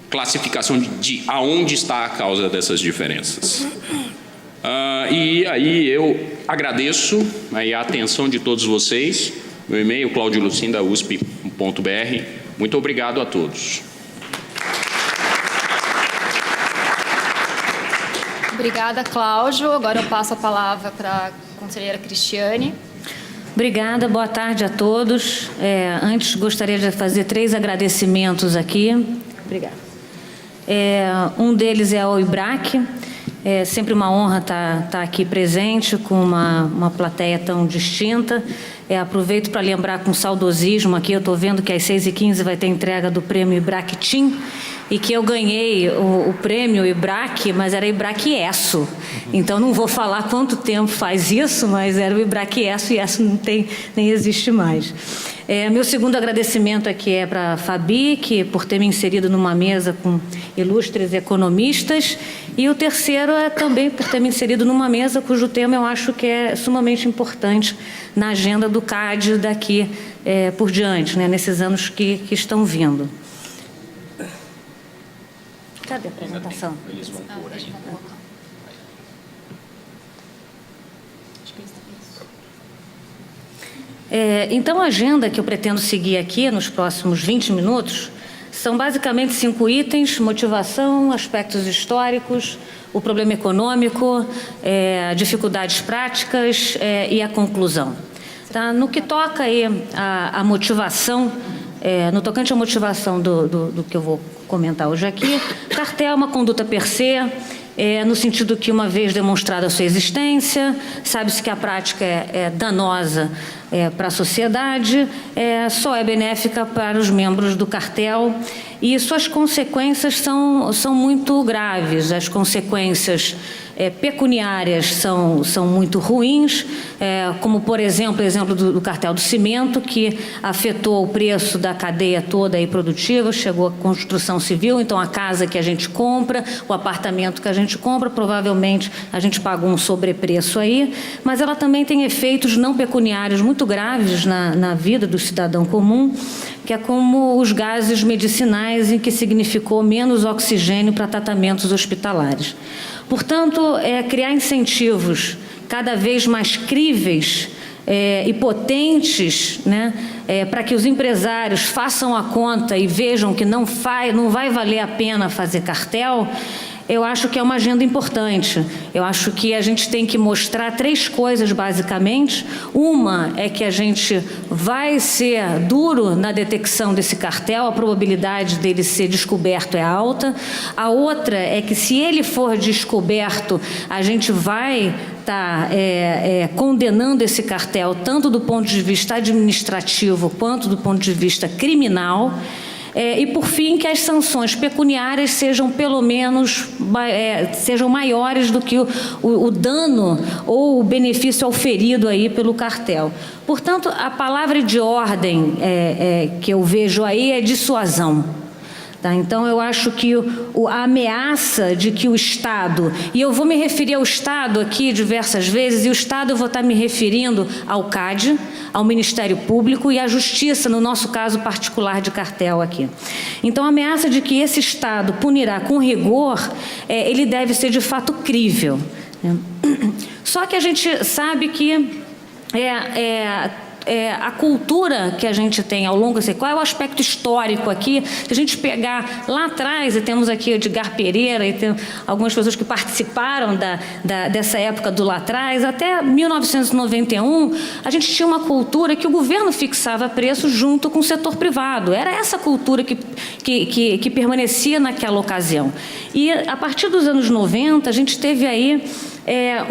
classificação de aonde está a causa dessas diferenças. E aí eu agradeço aí a atenção de todos vocês. Meu e-mail, claudiolucinda.usp.br. Muito obrigado a todos.
Obrigada, Cláudio. Agora eu passo a palavra para a conselheira Cristiane.
Obrigada, boa tarde a todos. Antes, gostaria de fazer 3 agradecimentos aqui. Obrigada. Um deles é ao IBRAC. É sempre uma honra estar aqui presente com uma plateia tão distinta. Aproveito para lembrar com saudosismo aqui, eu estou vendo que às 6h15 vai ter entrega do prêmio IBRAC Team, e que eu ganhei o prêmio IBRAC, mas era IBRAC ESSO. Então, não vou falar quanto tempo faz isso, mas era o IBRAC ESSO, e ESSO nem existe mais. Meu segundo agradecimento aqui é para a Fabi, por ter me inserido numa mesa com ilustres economistas, e o terceiro é também por ter me inserido numa mesa cujo tema eu acho que é sumamente importante na agenda do CAD daqui por diante, né, nesses anos que estão vindo. Cadê a apresentação? Então, a agenda que eu pretendo seguir aqui nos próximos 20 minutos são basicamente 5 itens: motivação, aspectos históricos, o problema econômico, dificuldades práticas e a conclusão. Tá? No que toca aí a motivação, no tocante à motivação do que eu vou comentar hoje aqui, cartel é uma conduta per se, no sentido que, uma vez demonstrada a sua existência, sabe-se que a prática é danosa para a sociedade, só é benéfica para os membros do cartel, e suas consequências são muito graves. As consequências pecuniárias são muito ruins, como, por exemplo, o exemplo do cartel do cimento, que afetou o preço da cadeia toda aí produtiva, chegou à construção civil. Então, a casa que a gente compra, o apartamento que a gente compra, provavelmente a gente pagou um sobrepreço aí, mas ela também tem efeitos não pecuniários muito graves na vida do cidadão comum, que é como os gases medicinais, em que significou menos oxigênio para tratamentos hospitalares. Portanto, criar incentivos cada vez mais críveis e potentes, né, para que os empresários façam a conta e vejam que não vai valer a pena fazer cartel, eu acho que é uma agenda importante. Eu acho que a gente tem que mostrar 3 coisas, basicamente. Uma é que a gente vai ser duro na detecção desse cartel, a probabilidade dele ser descoberto é alta. A outra é que, se ele for descoberto, a gente vai estar condenando esse cartel, tanto do ponto de vista administrativo quanto do ponto de vista criminal. E, por fim, que as sanções pecuniárias sejam, pelo menos, sejam maiores do que o dano ou o benefício auferido aí pelo cartel. Portanto, a palavra de ordem que eu vejo aí é dissuasão. Tá? Então, eu acho que a ameaça de que o Estado, e eu vou me referir ao Estado aqui diversas vezes, e o Estado eu vou estar me referindo ao CAD, ao Ministério Público e à Justiça, no nosso caso particular de cartel aqui. Então, a ameaça de que esse Estado punirá com rigor, ele deve ser de fato crível. Só que a gente sabe que a cultura que a gente tem ao longo, qual é o aspecto histórico aqui? Se a gente pegar lá atrás, e temos aqui Edgar Pereira, e tem algumas pessoas que participaram dessa época do lá atrás, até 1991, a gente tinha uma cultura que o governo fixava preço junto com o setor privado. Era essa cultura que permanecia naquela ocasião. E, a partir dos anos 90, a gente teve aí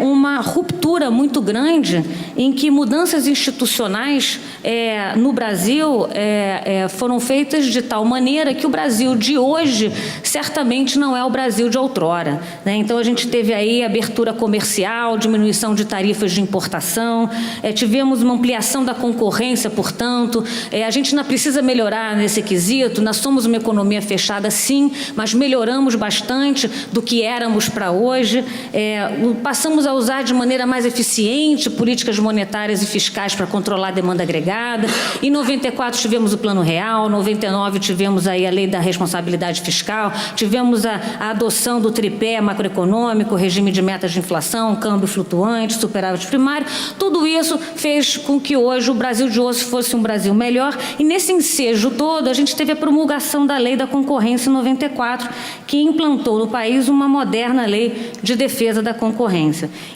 uma ruptura muito grande em que mudanças institucionais no Brasil foram feitas de tal maneira que o Brasil de hoje certamente não é o Brasil de outrora, né? Então, a gente teve aí abertura comercial, diminuição de tarifas de importação, tivemos uma ampliação da concorrência, portanto, a gente ainda precisa melhorar nesse quesito. Nós somos uma economia fechada, sim, mas melhoramos bastante do que éramos para hoje. Passamos a usar de maneira mais eficiente políticas monetárias e fiscais para controlar a demanda agregada. Em 94 tivemos o Plano Real, em 99 tivemos aí a Lei da Responsabilidade Fiscal, tivemos a adoção do tripé macroeconômico, regime de metas de inflação, câmbio flutuante, superávit primário. Tudo isso fez com que hoje o Brasil de hoje fosse um Brasil melhor, e nesse ensejo todo a gente teve a promulgação da Lei da Concorrência em 94, que implantou no país uma moderna lei de defesa da concorrência.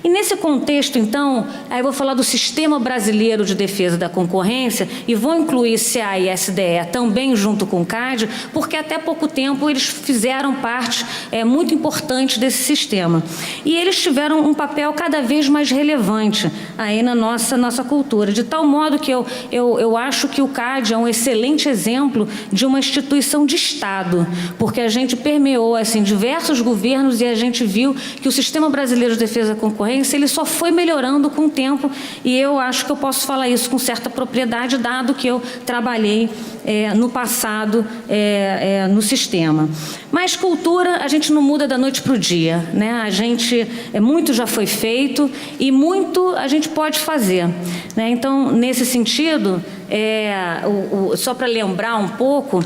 E nesse contexto, então, aí eu vou falar do Sistema Brasileiro de Defesa da Concorrência e vou incluir CA e SDE também junto com o CAD, porque até pouco tempo eles fizeram parte muito importante desse sistema. E eles tiveram um papel cada vez mais relevante aí na nossa cultura, de tal modo que eu acho que o CAD é um excelente exemplo de uma instituição de Estado, porque a gente permeou assim, diversos governos e a gente viu que o Sistema Brasileiro de Defesa da Concorrência ele só foi melhorando com o tempo, e eu acho que eu posso falar isso com certa propriedade, dado que eu trabalhei no passado no sistema. Mas cultura a gente não muda da noite para o dia, né? A gente, muito já foi feito e muito a gente pode fazer, né? Então, nesse sentido, só para lembrar um pouco,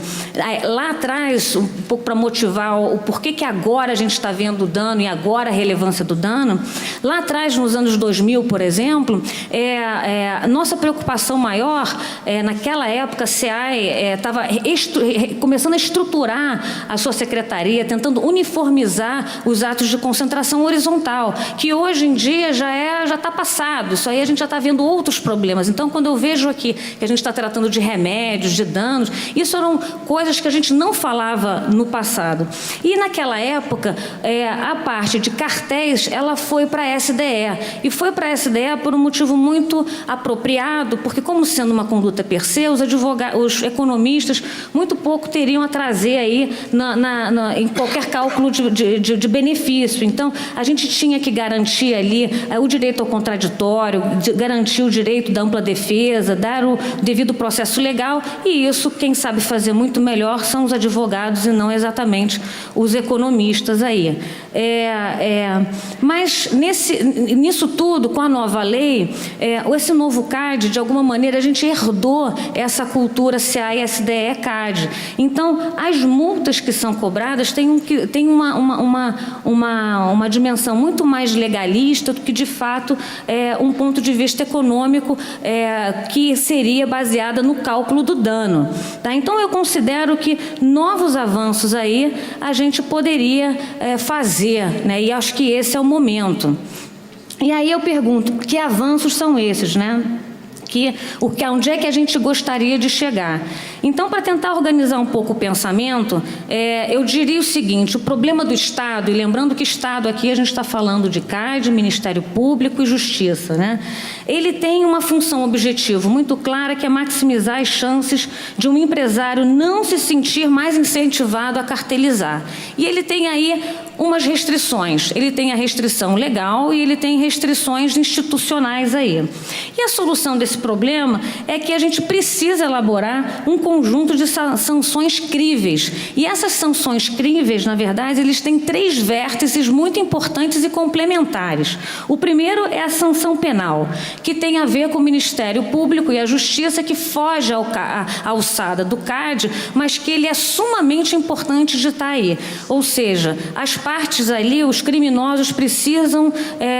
lá atrás, um pouco para motivar o porquê que agora a gente está vendo o dano e agora a relevância do dano, lá atrás, nos anos 2000, por exemplo, a nossa preocupação maior, naquela época, a SEAI estava começando a estruturar a sua secretaria, tentando uniformizar os atos de concentração horizontal, que hoje em dia já está passado, isso aí a gente já está vendo outros problemas. Então, quando eu vejo aqui que a gente está tratando de remédios, de danos, isso eram coisas que a gente não falava no passado. E naquela época, a parte de cartéis, ela foi para a SDE, e foi para a SDE por um motivo muito apropriado, porque como sendo uma conduta per se, os economistas muito pouco teriam a trazer aí em qualquer cálculo de benefício. Então, a gente tinha que garantir ali o direito ao contraditório, garantir o direito da ampla defesa, dar o devido processo legal, e isso quem sabe fazer muito melhor são os advogados e não exatamente os economistas aí. Mas nisso tudo, com a nova lei, esse novo CAD, de alguma maneira, a gente herdou essa cultura CA e SDE CAD. Então, as multas que são cobradas têm uma dimensão muito mais legalista do que, de fato, um ponto de vista econômico que seria baseada no cálculo do dano. Tá? Então, eu considero que novos avanços aí a gente poderia fazer, né? E acho que esse é o momento. E aí eu pergunto, que avanços são esses, né? Onde é que a gente gostaria de chegar? Então, para tentar organizar um pouco o pensamento, eu diria o seguinte: o problema do Estado, e lembrando que Estado aqui a gente está falando de CAD, Ministério Público e Justiça, né? Ele tem uma função objetivo muito clara, que é maximizar as chances de um empresário não se sentir mais incentivado a cartelizar. E ele tem aí umas restrições. Ele tem a restrição legal e ele tem restrições institucionais aí. E a solução desse problema é que a gente precisa elaborar um conjunto de sanções críveis. E essas sanções críveis, na verdade, eles têm 3 vértices muito importantes e complementares. O primeiro é a sanção penal, que tem a ver com o Ministério Público e a Justiça, que foge à alçada do CAD, mas que ele é sumamente importante de estar aí. Ou seja, as partes ali, os criminosos precisam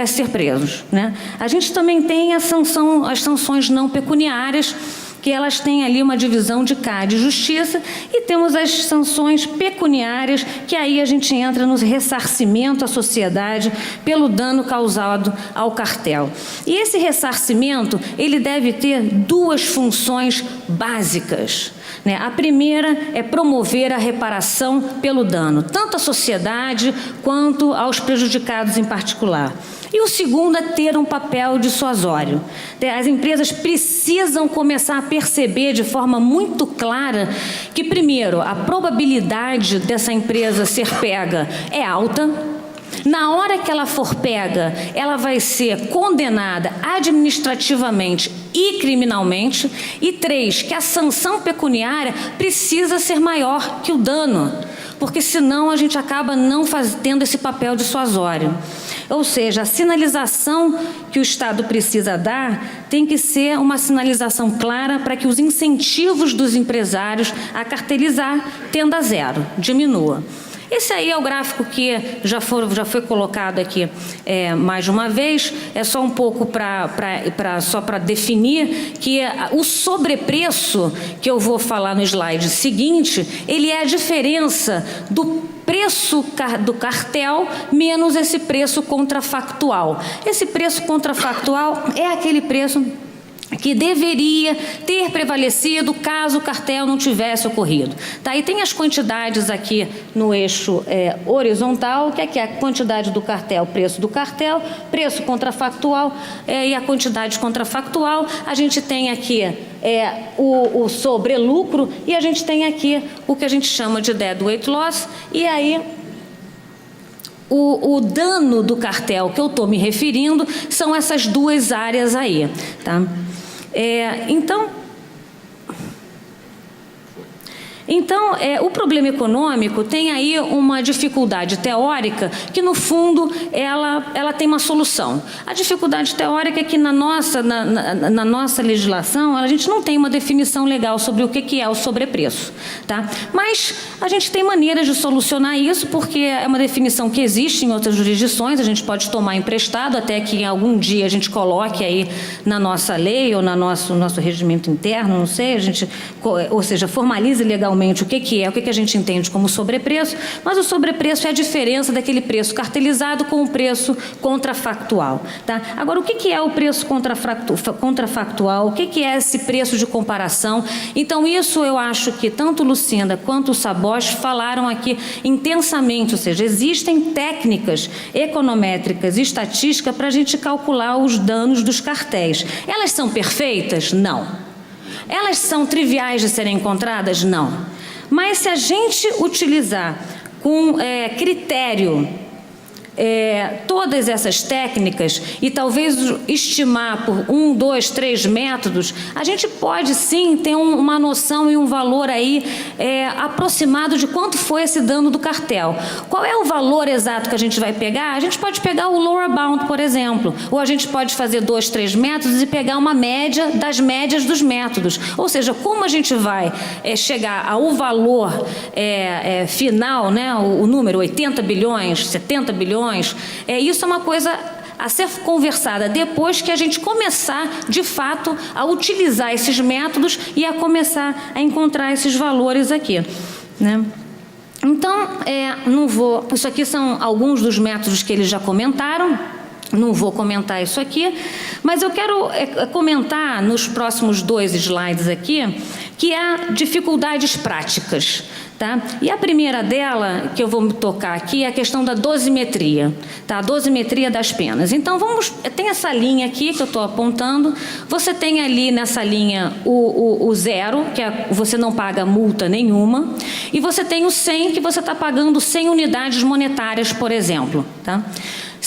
ser presos, né? A gente também tem as sanções não pecuniárias, que elas têm ali uma divisão de CAD e Justiça, e temos as sanções pecuniárias, que aí a gente entra no ressarcimento à sociedade pelo dano causado ao cartel. E esse ressarcimento, ele deve ter 2 funções básicas, né? A primeira é promover a reparação pelo dano, tanto à sociedade quanto aos prejudicados em particular. E o segundo é ter um papel dissuasório. As empresas precisam começar a perceber de forma muito clara que, primeiro, a probabilidade dessa empresa ser pega é alta. Na hora que ela for pega, ela vai ser condenada administrativamente e criminalmente. E 3, que a sanção pecuniária precisa ser maior que o dano, porque senão a gente acaba não tendo esse papel dissuasório. Ou seja, a sinalização que o Estado precisa dar tem que ser uma sinalização clara para que os incentivos dos empresários a cartelizar tenda a 0, diminua. Esse aí é o gráfico que já foi colocado aqui mais de uma vez. É só um pouco só para definir que o sobrepreço, que eu vou falar no slide seguinte, ele é a diferença do preço do cartel menos esse preço contrafactual. Esse preço contrafactual é aquele preço que deveria ter prevalecido caso o cartel não tivesse ocorrido. Tá? E tem as quantidades aqui no eixo horizontal, que é a quantidade do cartel, preço do cartel, preço contrafactual e a quantidade contrafactual. A gente tem aqui o sobrelucro e a gente tem aqui o que a gente chama de deadweight loss, e aí o dano do cartel que eu estou me referindo são essas 2 áreas aí, tá? Então, o problema econômico tem aí uma dificuldade teórica que, no fundo, ela tem uma solução. A dificuldade teórica é que na nossa legislação a gente não tem uma definição legal sobre o que é o sobrepreço, tá? Mas a gente tem maneiras de solucionar isso, porque é uma definição que existe em outras jurisdições, a gente pode tomar emprestado até que algum dia a gente coloque aí na nossa lei ou no nosso regimento interno, não sei, ou seja, formalize legalmente o que a gente entende como sobrepreço, mas o sobrepreço é a diferença daquele preço cartelizado com o preço contrafactual. Tá? Agora, o que é o preço contrafactual? O que é esse preço de comparação? Então, isso eu acho que tanto Lucinda quanto o Sabosh falaram aqui intensamente, ou seja, existem técnicas econométricas e estatísticas para a gente calcular os danos dos cartéis. Elas são perfeitas? Não. Elas são triviais de serem encontradas? Não. Mas se a gente utilizar com critério todas essas técnicas e talvez estimar por 1, 2, 3 métodos, a gente pode sim ter uma noção e um valor aí aproximado de quanto foi esse dano do cartel. Qual é o valor exato que a gente vai pegar? A gente pode pegar o lower bound, por exemplo, ou a gente pode fazer 2, 3 métodos e pegar uma média das médias dos métodos. Ou seja, como a gente vai chegar ao valor final, né, o número 80 bilhões, 70 bilhões, isso é uma coisa a ser conversada depois que a gente começar, de fato, a utilizar esses métodos e a começar a encontrar esses valores aqui, né? Então, não vou... Isso aqui são alguns dos métodos que eles já comentaram. Não vou comentar isso aqui, mas eu quero comentar nos próximos 2 slides aqui, que há dificuldades práticas. Tá? E a primeira dela, que eu vou me tocar aqui, é a questão da dosimetria, tá? A dosimetria das penas. Então, tem essa linha aqui que eu estou apontando, você tem ali nessa linha o 0, que você não paga multa nenhuma, e você tem o 100, que você está pagando 100 unidades monetárias, por exemplo. Tá?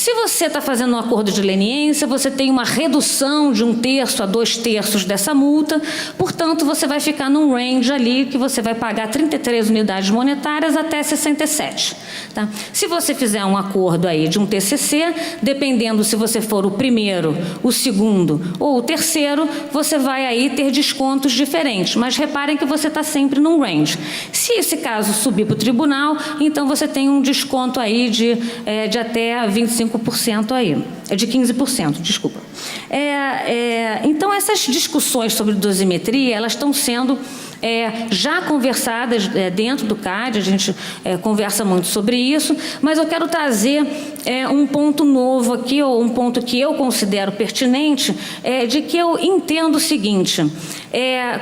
Se você está fazendo um acordo de leniência, você tem uma redução de 1/3 a 2/3 dessa multa, portanto, você vai ficar num range ali que você vai pagar 33 unidades monetárias até 67. Tá? Se você fizer um acordo aí de um TCC, dependendo se você for o primeiro, o segundo ou o terceiro, você vai aí ter descontos diferentes, mas reparem que você está sempre num range. Se esse caso subir para o tribunal, então você tem um desconto aí de até 25% aí, de 15%, desculpa. Então, essas discussões sobre dosimetria, elas estão sendo já conversadas dentro do CAD, a gente conversa muito sobre isso, mas eu quero trazer um ponto novo aqui, ou um ponto que eu considero pertinente, de que eu entendo o seguinte,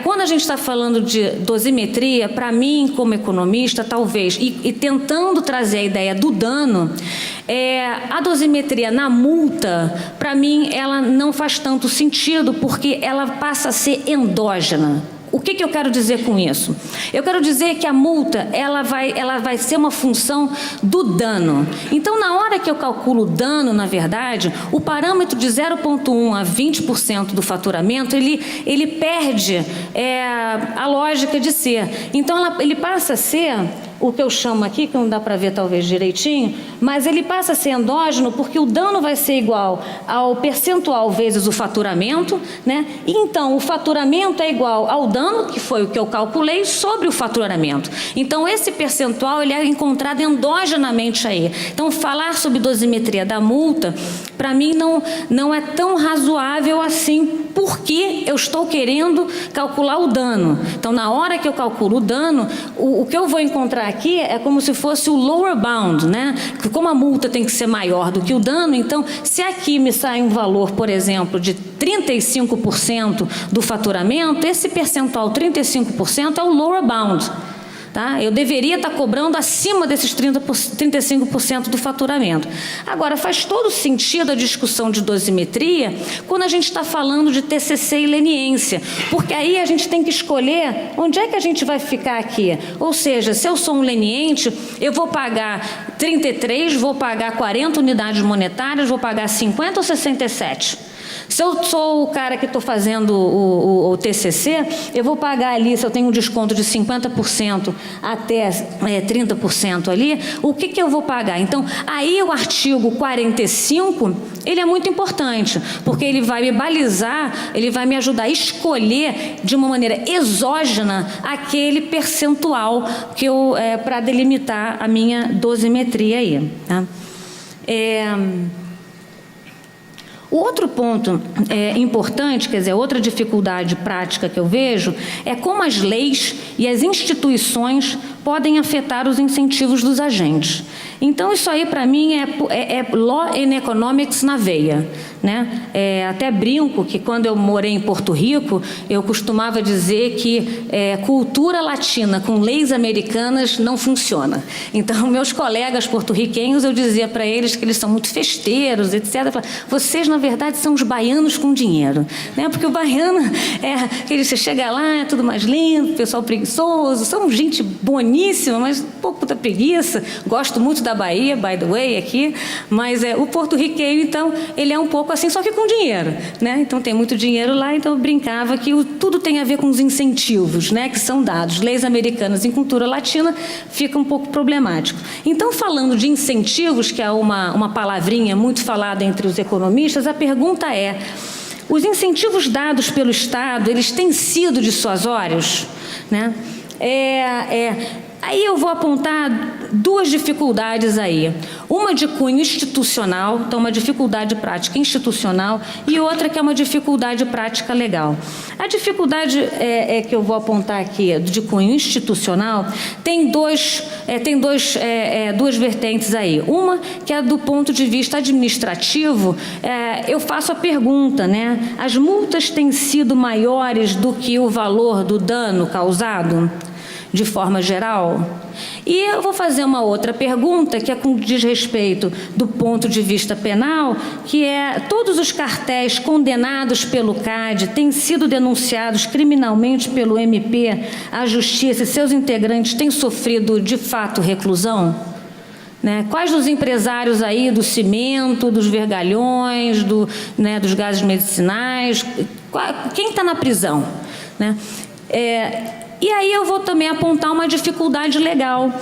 quando a gente está falando de dosimetria, para mim, como economista, talvez, e tentando trazer a ideia do dano, a dosimetria na multa, para mim, ela não faz tanto sentido, porque ela passa a ser endógena. O que eu quero dizer com isso? Eu quero dizer que a multa, ela vai ser uma função do dano. Então, na hora que eu calculo o dano, na verdade, o parâmetro de 0,1 a 20% do faturamento, ele perde a lógica de ser. Então, ele passa a ser o que eu chamo aqui, que não dá para ver talvez direitinho, mas ele passa a ser endógeno porque o dano vai ser igual ao percentual vezes o faturamento, né? E então o faturamento é igual ao dano, que foi o que eu calculei, sobre o faturamento. Então esse percentual ele é encontrado endogenamente aí. Então falar sobre dosimetria da multa, para mim não é tão razoável assim, porque eu estou querendo calcular o dano. Então na hora que eu calculo o dano, o que eu vou encontrar aqui é como se fosse o lower bound, né? Como a multa tem que ser maior do que o dano, então, se aqui me sai um valor, por exemplo, de 35% do faturamento, esse percentual 35% é o lower bound. Tá? Eu deveria estar cobrando acima desses 35% do faturamento. Agora, faz todo sentido a discussão de dosimetria quando a gente está falando de TCC e leniência, porque aí a gente tem que escolher onde é que a gente vai ficar aqui. Ou seja, se eu sou um leniente, eu vou pagar 33, vou pagar 40 unidades monetárias, vou pagar 50 ou 67? Se eu sou o cara que estou fazendo o TCC, eu vou pagar ali, se eu tenho um desconto de 50% até 30% ali, o que eu vou pagar? Então, aí o artigo 45, ele é muito importante, porque ele vai me balizar, ele vai me ajudar a escolher de uma maneira exógena aquele percentual que para delimitar a minha dosimetria aí. Tá? O outro ponto importante, quer dizer, outra dificuldade prática que eu vejo, é como as leis e as instituições podem afetar os incentivos dos agentes. Então, isso aí, para mim, é law and economics na veia, né? Até brinco que, quando eu morei em Porto Rico, eu costumava dizer que cultura latina com leis americanas não funciona. Então, meus colegas porto-riquenhos, eu dizia para eles que eles são muito festeiros, etc. Eu falava, vocês, na verdade, são os baianos com dinheiro, né? Porque o baiano você chega lá, é tudo mais lindo, pessoal preguiçoso, são gente boníssima, mas um pouco da preguiça. Gosto muito da Bahia, by the way, aqui, mas o porto-riquenho, então, ele é um pouco assim, só que com dinheiro, né? Então, tem muito dinheiro lá, então eu brincava que tudo tem a ver com os incentivos, né, que são dados. Leis americanas em cultura latina fica um pouco problemático. Então, falando de incentivos, que é uma palavrinha muito falada entre os economistas, a pergunta é: os incentivos dados pelo Estado, eles têm sido dissuasórios, né? Aí eu vou apontar duas dificuldades aí. Uma de cunho institucional, então uma dificuldade prática institucional, e outra que é uma dificuldade prática legal. A dificuldade que eu vou apontar aqui, de cunho institucional, tem duas vertentes aí. Uma que é do ponto de vista administrativo, eu faço a pergunta, né? As multas têm sido maiores do que o valor do dano causado, de forma geral? E eu vou fazer uma outra pergunta, que com desrespeito do ponto de vista penal, que todos os cartéis condenados pelo CAD têm sido denunciados criminalmente pelo MP à Justiça e seus integrantes têm sofrido, de fato, reclusão? né? Quais dos empresários aí do cimento, dos vergalhões, dos gases medicinais, quem está na prisão, né? E aí eu vou também apontar uma dificuldade legal,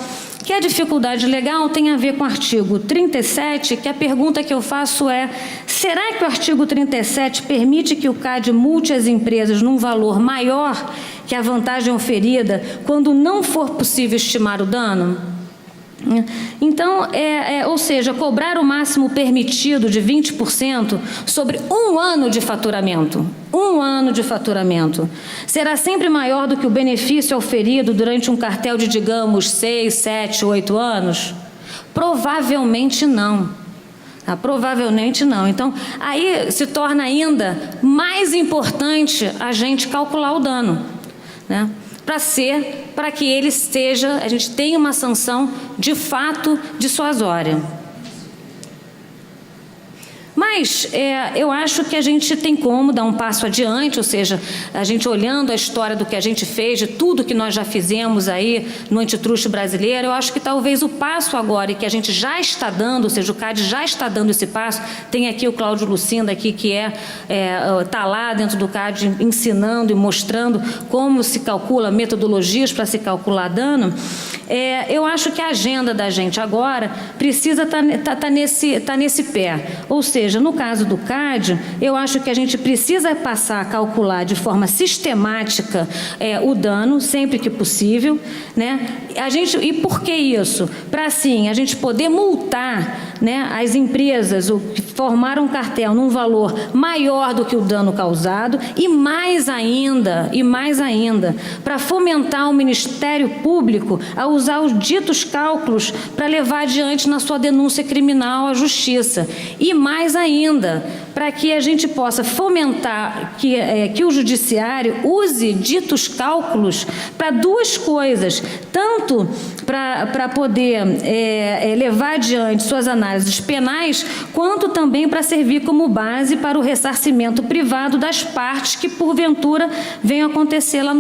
que a dificuldade legal tem a ver com o artigo 37, que a pergunta que eu faço é: será que o artigo 37 permite que o CAD multe as empresas num valor maior que a vantagem oferida quando não for possível estimar o dano? Então, ou seja, cobrar o máximo permitido de 20% sobre um ano de faturamento. Um ano de faturamento. Será sempre maior do que o benefício oferido durante um cartel de, digamos, 6, 7, 8 anos? Provavelmente não. Provavelmente não. Então, aí se torna ainda mais importante a gente calcular o dano, né? Para que ele esteja, a gente tenha uma sanção de fato dissuasória. Mas eu acho que a gente tem como dar um passo adiante, ou seja, a gente olhando a história do que a gente fez, de tudo que nós já fizemos aí no antitruste brasileiro, eu acho que talvez o passo agora, e que a gente já está dando, ou seja, o CAD já está dando esse passo, tem aqui o Cláudio Lucinda aqui, que está lá dentro do CAD ensinando e mostrando como se calcula, metodologias para se calcular dano. Eu acho que a agenda da gente agora precisa estar nesse pé, ou seja, no caso do CAD, eu acho que a gente precisa passar a calcular de forma sistemática o dano, sempre que possível, né? E por que isso? Para, assim, a gente poder multar, né, as empresas que formaram um cartel num valor maior do que o dano causado, e mais ainda, para fomentar o Ministério Público a usar os ditos cálculos para levar adiante na sua denúncia criminal à Justiça. E mais ainda, para que a gente possa fomentar que o Judiciário use ditos cálculos para duas coisas, tanto para poder levar adiante suas análises penais, quanto também para servir como base para o ressarcimento privado das partes que, porventura, venham acontecer lá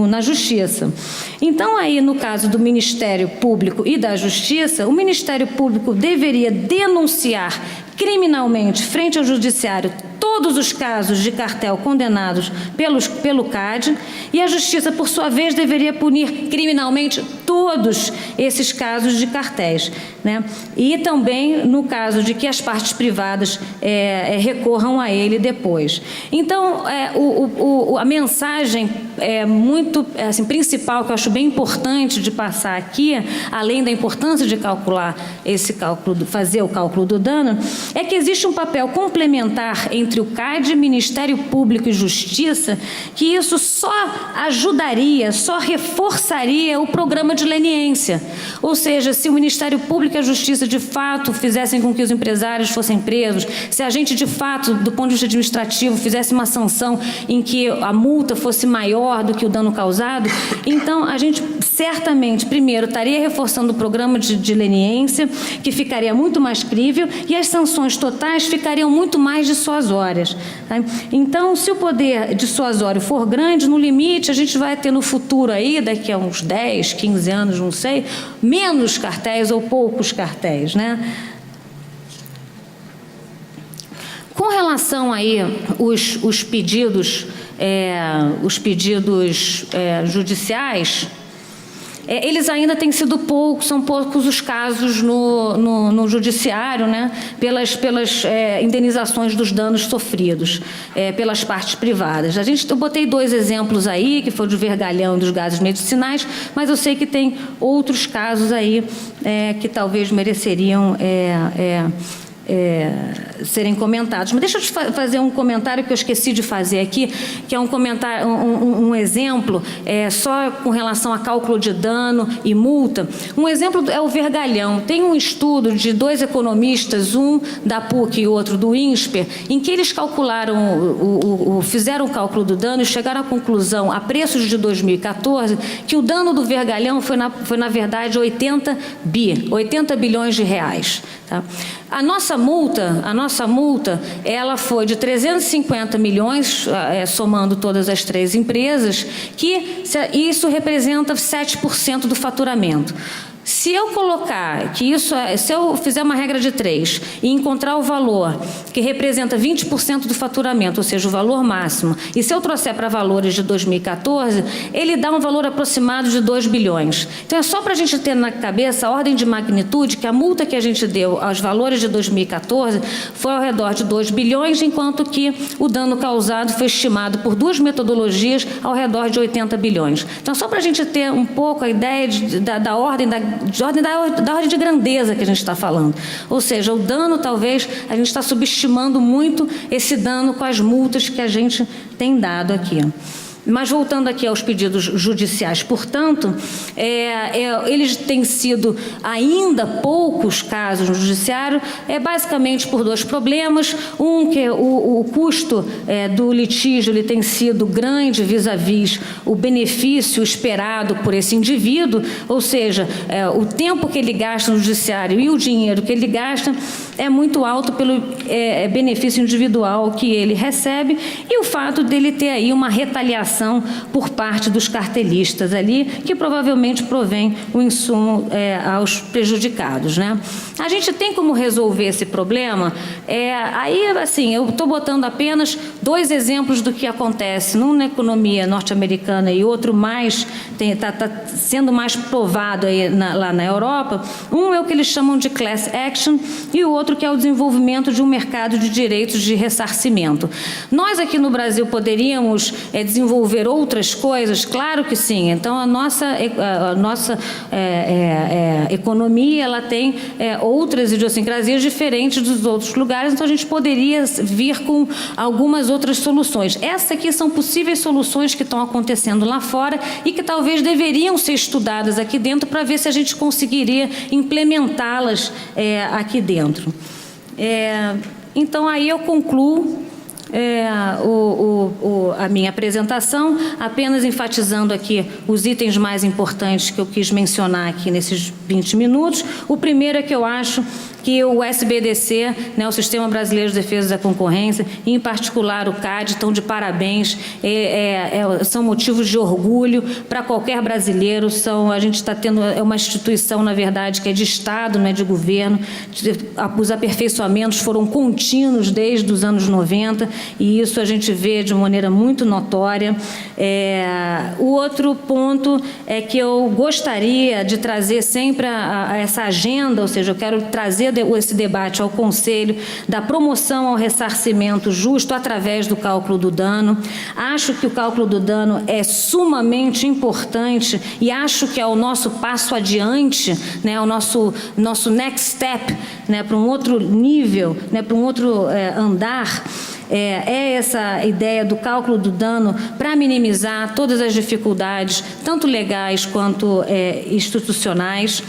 na Justiça. Então, aí, no caso do Ministério Público e da Justiça, o Ministério Público deveria denunciar criminalmente, frente ao Judiciário, todos os casos de cartel condenados pelo CAD, e a Justiça, por sua vez, deveria punir criminalmente todos esses casos de cartéis, né? E também no caso de que as partes privadas recorram a ele depois. Então, a mensagem muito principal, que eu acho bem importante de passar aqui, além da importância de calcular fazer o cálculo do dano, é que existe um papel complementar entre o CAD, Ministério Público e Justiça, que isso só ajudaria, só reforçaria o programa de leniência. Ou seja, se o Ministério Público e a Justiça, de fato, fizessem com que os empresários fossem presos, se a gente, de fato, do ponto de vista administrativo, fizesse uma sanção em que a multa fosse maior do que o dano causado, então a gente certamente, primeiro, estaria reforçando o programa de leniência, que ficaria muito mais crível, e as sanções totais ficariam muito mais dissuasórias. Tá? Então, se o poder dissuasório for grande, no limite, a gente vai ter no futuro aí, daqui a uns 10, 15 anos, não sei, menos cartéis ou poucos cartéis, né? Com relação aí os pedidos judiciais, eles ainda têm sido poucos, são poucos os casos no judiciário, né, pelas indenizações dos danos sofridos pelas partes privadas. Eu botei 2 exemplos aí, que foi do vergalhão e dos gases medicinais, mas eu sei que tem outros casos aí que talvez mereceriam serem comentados. Mas deixa eu te fazer um comentário que eu esqueci de fazer aqui, que é um comentário, um exemplo, só com relação a cálculo de dano e multa. Um exemplo é o vergalhão. Tem um estudo de 2 economistas, um da PUC e outro do INSPER, em que eles calcularam, fizeram o cálculo do dano e chegaram à conclusão, a preços de 2014, que o dano do vergalhão foi na verdade 80 bilhões de reais. Tá? A nossa multa, ela foi de 350 milhões, somando todas as 3 empresas, que isso representa 7% do faturamento. Se eu colocar que isso, se eu fizer uma regra de 3 e encontrar o valor que representa 20% do faturamento, ou seja, o valor máximo, e se eu trouxer para valores de 2014, ele dá um valor aproximado de 2 bilhões. Então, é só para a gente ter na cabeça a ordem de magnitude que a multa que a gente deu aos valores de 2014 foi ao redor de 2 bilhões, enquanto que o dano causado foi estimado por 2 metodologias ao redor de 80 bilhões. Então, só para a gente ter um pouco a ideia da ordem de grandeza que a gente está falando. Ou seja, o dano, talvez, a gente está subestimando muito esse dano com as multas que a gente tem dado aqui. Mas, voltando aqui aos pedidos judiciais, portanto, eles têm sido ainda poucos casos no judiciário, basicamente por 2 problemas. Um, que o custo do litígio ele tem sido grande vis-à-vis o benefício esperado por esse indivíduo, ou seja, o tempo que ele gasta no judiciário e o dinheiro que ele gasta é muito alto pelo benefício individual que ele recebe, e o fato dele ter aí uma retaliação por parte dos cartelistas ali, que provavelmente provém o insumo aos prejudicados, né? A gente tem como resolver esse problema? Aí, assim, eu estou botando apenas 2 exemplos do que acontece numa economia norte-americana e outro mais, está sendo mais provado aí lá na Europa. Um é o que eles chamam de class action e o outro que é o desenvolvimento de um mercado de direitos de ressarcimento. Nós aqui no Brasil poderíamos desenvolver outras coisas? Claro que sim. Então, a nossa economia ela tem outras idiosincrasias diferentes dos outros lugares, então a gente poderia vir com algumas outras soluções. Essas aqui são possíveis soluções que estão acontecendo lá fora e que talvez deveriam ser estudadas aqui dentro para ver se a gente conseguiria implementá-las aqui dentro. Então, aí eu concluo a minha apresentação, apenas enfatizando aqui os itens mais importantes que eu quis mencionar aqui nesses 20 minutos. O primeiro é que eu acho que o SBDC, né, o Sistema Brasileiro de Defesa da Concorrência, e em particular o CAD, estão de parabéns, são motivos de orgulho para qualquer brasileiro. A gente está tendo uma instituição, na verdade, que é de Estado, não é de governo. Os aperfeiçoamentos foram contínuos desde os anos 90, e isso a gente vê de maneira muito notória. O outro ponto é que eu gostaria de trazer sempre essa agenda, ou seja, eu quero trazer esse debate ao Conselho da promoção ao ressarcimento justo através do cálculo do dano. Acho que o cálculo do dano é sumamente importante e acho que é o nosso passo adiante, né, o nosso next step, né, para um outro nível, né, para um outro andar. Essa ideia do cálculo do dano para minimizar todas as dificuldades, tanto legais quanto institucionais.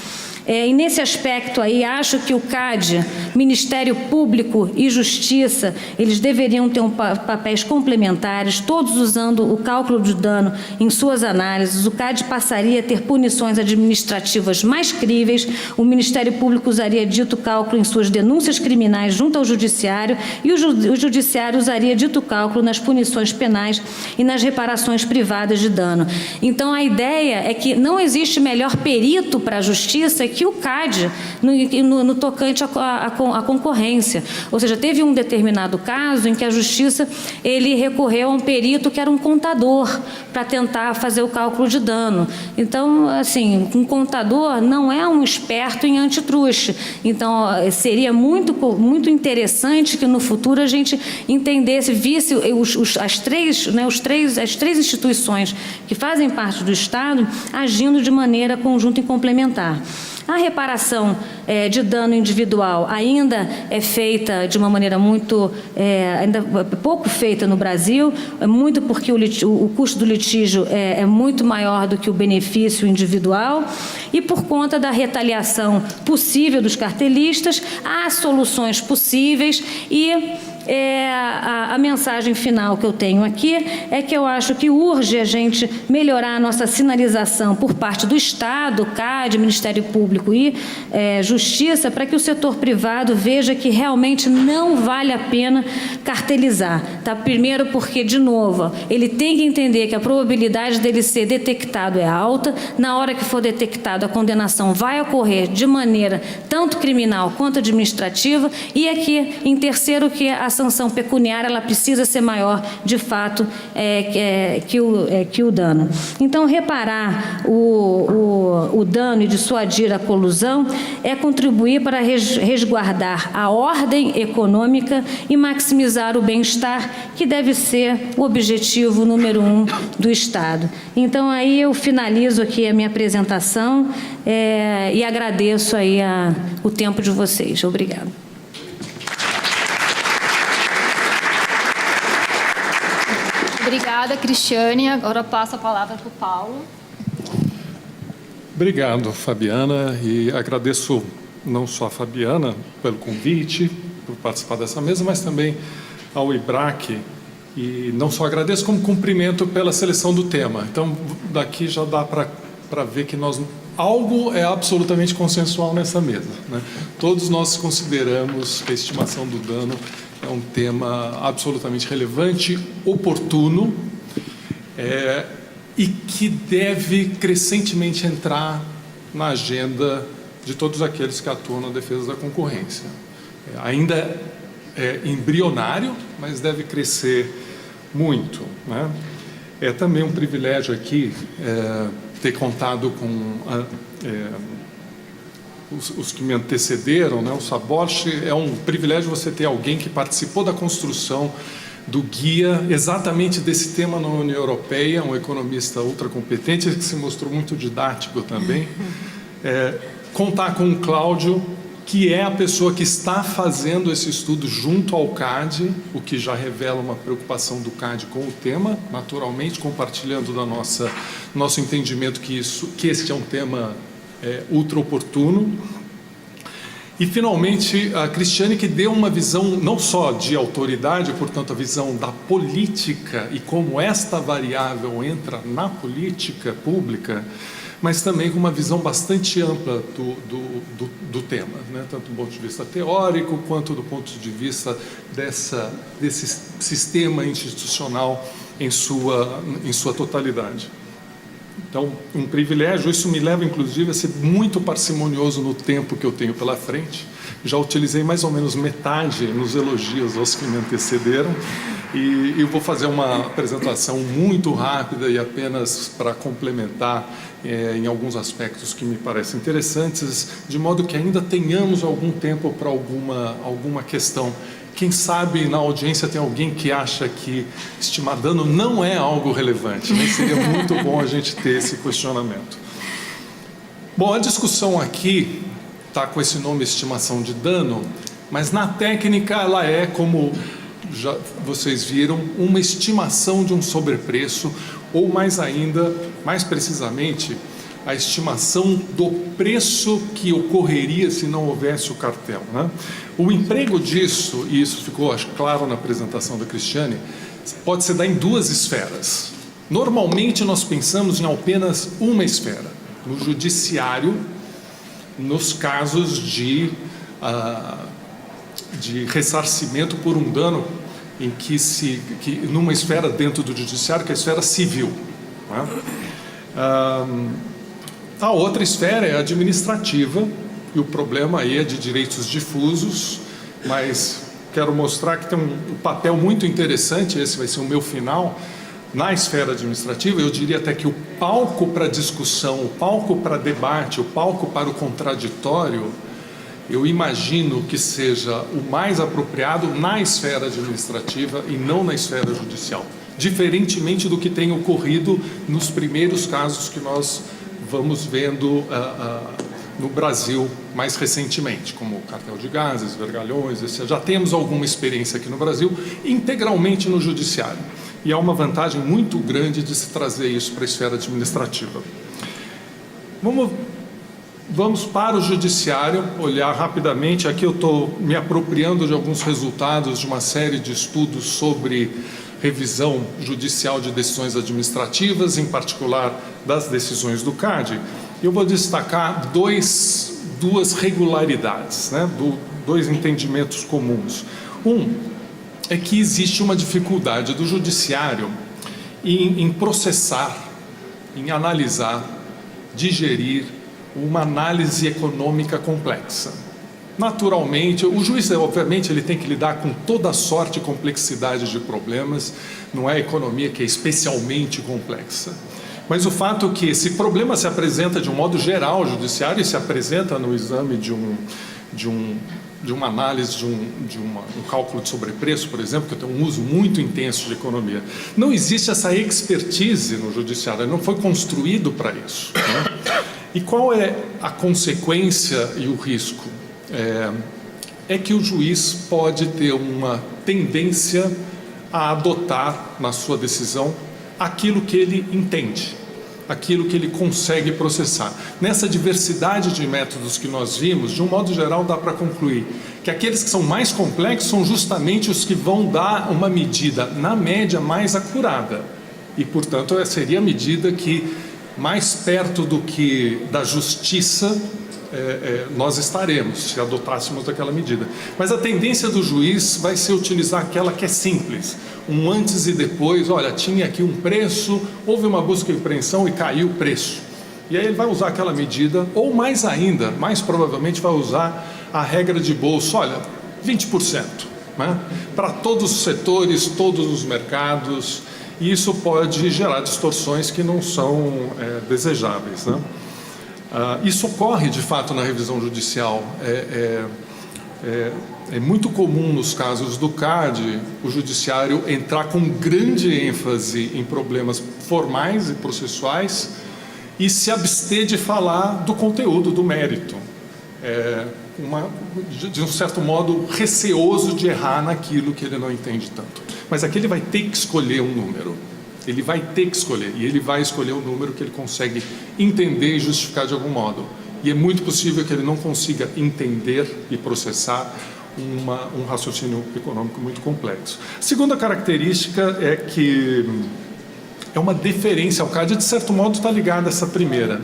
E nesse aspecto aí, acho que o CAD, Ministério Público e Justiça, eles deveriam ter papéis complementares, todos usando o cálculo de dano em suas análises. O CAD passaria a ter punições administrativas mais críveis, o Ministério Público usaria dito cálculo em suas denúncias criminais junto ao Judiciário e o Judiciário usaria dito cálculo nas punições penais e nas reparações privadas de dano. Então, a ideia é que não existe melhor perito para a Justiça que o CAD no tocante à concorrência. Ou seja, teve um determinado caso em que a Justiça ele recorreu a um perito que era um contador para tentar fazer o cálculo de dano. Então, assim, um contador não é um experto em antitruste. Então, seria muito interessante que no futuro a gente entendesse, visse as três instituições que fazem parte do Estado agindo de maneira conjunta e complementar. A reparação de dano individual ainda é feita de uma maneira ainda pouco feita no Brasil, muito porque o custo do litígio é muito maior do que o benefício individual, e por conta da retaliação possível dos cartelistas, há soluções possíveis e a mensagem final que eu tenho aqui é que eu acho que urge a gente melhorar a nossa sinalização por parte do Estado, CAD, Ministério Público e Justiça, justiça para que o setor privado veja que realmente não vale a pena cartelizar. Tá? Primeiro porque, de novo, ele tem que entender que a probabilidade dele ser detectado é alta. Na hora que for detectado, a condenação vai ocorrer de maneira tanto criminal quanto administrativa. E aqui, em terceiro, que a sanção pecuniária ela precisa ser maior, de fato, que o dano. Então, reparar o dano e dissuadir a colusão é contribuir para resguardar a ordem econômica e maximizar o bem-estar, que deve ser o objetivo número 1 do Estado. Então, aí eu finalizo aqui a minha apresentação e agradeço aí o tempo de vocês. Obrigada.
Obrigada, Cristiane. Agora passo a palavra para o Paulo.
Obrigado, Fabiana, e agradeço não só a Fabiana pelo convite, por participar dessa mesa, mas também ao IBRAC, e não só agradeço, como cumprimento pela seleção do tema. Então, daqui já dá para ver que algo é absolutamente consensual nessa mesa, né? Todos nós consideramos que a estimação do dano é um tema absolutamente relevante, oportuno, e que deve crescentemente entrar na agenda de todos aqueles que atuam na defesa da concorrência. Ainda é embrionário, mas deve crescer muito, né? É também um privilégio aqui ter contado com os que me antecederam, né? O Saborchi, é um privilégio você ter alguém que participou da construção do guia exatamente desse tema na União Europeia, um economista ultra competente, que se mostrou muito didático também. Contar com o Cláudio, que é a pessoa que está fazendo esse estudo junto ao CAD, o que já revela uma preocupação do CAD com o tema, naturalmente compartilhando da nosso entendimento que este é um tema ultra oportuno. E, finalmente, a Cristiane, que deu uma visão não só de autoridade, portanto, a visão da política e como esta variável entra na política pública, mas também com uma visão bastante ampla do tema, né? Tanto do ponto de vista teórico, quanto do ponto de vista desse sistema institucional em sua totalidade. Então, um privilégio, isso me leva, inclusive, a ser muito parcimonioso no tempo que eu tenho pela frente. Já utilizei mais ou menos metade nos elogios aos que me antecederam, e eu vou fazer uma apresentação muito rápida e apenas para complementar em alguns aspectos que me parecem interessantes, de modo que ainda tenhamos algum tempo para alguma questão. Quem sabe na audiência tem alguém que acha que estimar dano não é algo relevante, né? Seria muito bom a gente ter esse questionamento. Bom, a discussão aqui está com esse nome estimação de dano, mas na técnica ela é, como já vocês viram, uma estimação de um sobrepreço, ou mais ainda, mais precisamente, a estimação do preço que ocorreria se não houvesse o cartel, né? O emprego disso, e isso ficou, acho, claro na apresentação da Cristiane, pode se dar em duas esferas. Normalmente nós pensamos em apenas uma esfera, no judiciário, nos casos de ressarcimento por um dano em que numa esfera dentro do judiciário, que é a esfera civil, né? A outra esfera é a administrativa, e o problema aí é de direitos difusos, mas quero mostrar que tem um papel muito interessante, esse vai ser o meu final, na esfera administrativa. Eu diria até que o palco para discussão, o palco para debate, o palco para o contraditório, eu imagino que seja o mais apropriado na esfera administrativa e não na esfera judicial, diferentemente do que tem ocorrido nos primeiros casos que nós vamos vendo no Brasil mais recentemente, como o cartel de gases, vergalhões, etc. Já temos alguma experiência aqui no Brasil, integralmente no judiciário. E há uma vantagem muito grande de se trazer isso para a esfera administrativa. Vamos para o judiciário, olhar rapidamente. Aqui eu estou me apropriando de alguns resultados de uma série de estudos sobre revisão judicial de decisões administrativas, em particular das decisões do CAD. Eu vou destacar dois duas regularidades, né? Dois entendimentos comuns. Um é que existe uma dificuldade do judiciário em processar, em analisar, digerir uma análise econômica complexa. Naturalmente, o juiz, obviamente, ele tem que lidar com toda a sorte e complexidade de problemas, não é a economia que é especialmente complexa. Mas o fato é que esse problema se apresenta de um modo geral ao judiciário e se apresenta no exame de uma análise de um cálculo de sobrepreço, por exemplo, que tem um uso muito intenso de economia. Não existe essa expertise no judiciário, não foi construído para isso, né? E qual é a consequência e o risco? É que o juiz pode ter uma tendência a adotar na sua decisão aquilo que ele entende, aquilo que ele consegue processar. Nessa diversidade de métodos que nós vimos, de um modo geral, dá para concluir que aqueles que são mais complexos são justamente os que vão dar uma medida, na média, mais acurada. E, portanto, seria a medida que, mais perto do que da justiça, nós estaremos, se adotássemos aquela medida. Mas a tendência do juiz vai ser utilizar aquela que é simples, um antes e depois. Olha, tinha aqui um preço, houve uma busca e apreensão e caiu o preço. E aí ele vai usar aquela medida, ou mais ainda, mais provavelmente vai usar a regra de bolso, olha, 20%, né? Para todos os setores, todos os mercados, e isso pode gerar distorções que não são desejáveis, né? Isso ocorre, de fato, na revisão judicial. É muito comum, nos casos do CAD, o judiciário entrar com grande ênfase em problemas formais e processuais e se abster de falar do conteúdo, do mérito. De um certo modo, receoso de errar naquilo que ele não entende tanto. Mas aqui ele vai ter que escolher um número. Ele vai ter que escolher, e ele vai escolher o número que ele consegue entender e justificar de algum modo. E é muito possível que ele não consiga entender e processar um raciocínio econômico muito complexo. A segunda característica é que é uma deferência ao CAD, de certo modo está ligada a essa primeira.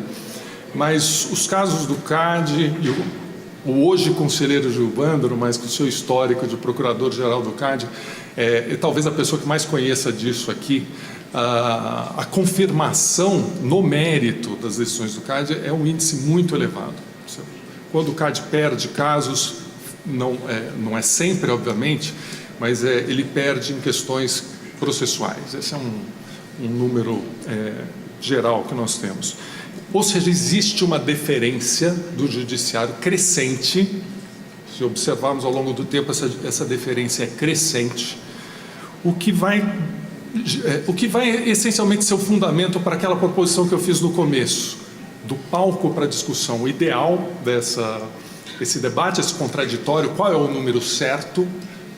Mas os casos do CAD, e o hoje conselheiro Gilvandro, mas com o seu histórico de procurador-geral do CAD, é talvez a pessoa que mais conheça disso aqui. A confirmação no mérito das decisões do CAD é um índice muito elevado. Quando o CAD perde casos, não é sempre, obviamente, mas ele perde em questões processuais. Esse é um número geral que nós temos. Ou seja, existe uma deferência do judiciário crescente. Se observarmos ao longo do tempo, essa deferência é crescente, o que vai essencialmente ser o fundamento para aquela proposição que eu fiz no começo, do palco para a discussão. O ideal esse debate, esse contraditório, qual é o número certo,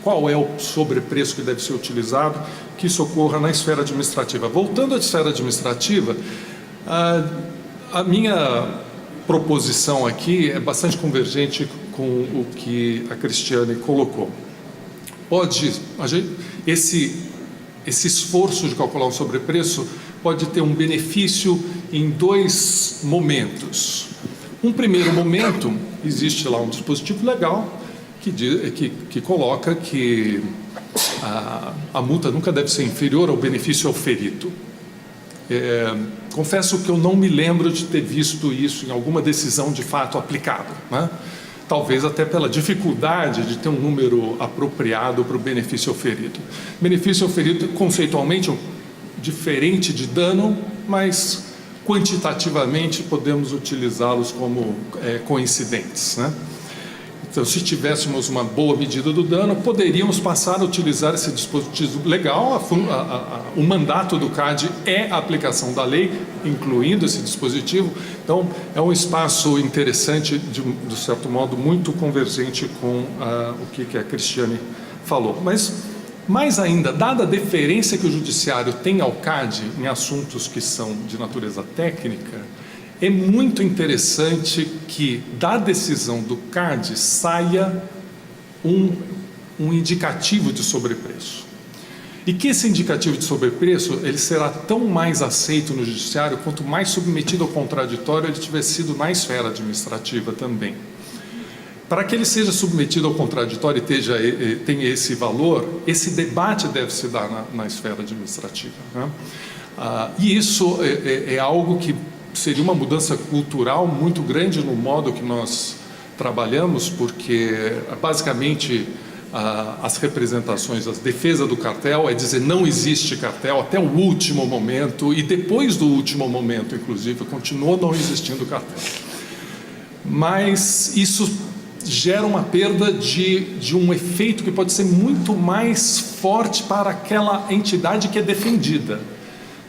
qual é o sobrepreço que deve ser utilizado, que isso ocorra na esfera administrativa. Voltando à esfera administrativa, a minha proposição aqui é bastante convergente com o que a Cristiane colocou. Esse esforço de calcular um sobrepreço pode ter um benefício em dois momentos. Um primeiro momento, existe lá um dispositivo legal que coloca que a multa nunca deve ser inferior ao benefício auferido. Confesso que eu não me lembro de ter visto isso em alguma decisão de fato aplicada, né? Talvez até pela dificuldade de ter um número apropriado para o benefício auferido. Benefício auferido, conceitualmente, diferente de dano, mas quantitativamente podemos utilizá-los como coincidentes, né? Então, se tivéssemos uma boa medida do dano, poderíamos passar a utilizar esse dispositivo legal. O mandato do CAD é a aplicação da lei, incluindo esse dispositivo. Então, é um espaço interessante, de certo modo, muito convergente com o que a Cristiane falou. Mas, mais ainda, dada a deferência que o judiciário tem ao CAD em assuntos que são de natureza técnica, é muito interessante que da decisão do CAD saia um indicativo de sobrepreço. E que esse indicativo de sobrepreço ele será tão mais aceito no judiciário quanto mais submetido ao contraditório ele tiver sido na esfera administrativa também. Para que ele seja submetido ao contraditório e tenha esse valor, esse debate deve se dar na esfera administrativa, né? E isso é algo que seria uma mudança cultural muito grande no modo que nós trabalhamos, porque basicamente as representações, a defesa do cartel é dizer não existe cartel até o último momento, e depois do último momento, inclusive, continua não existindo cartel. Mas isso gera uma perda de um efeito que pode ser muito mais forte para aquela entidade que é defendida.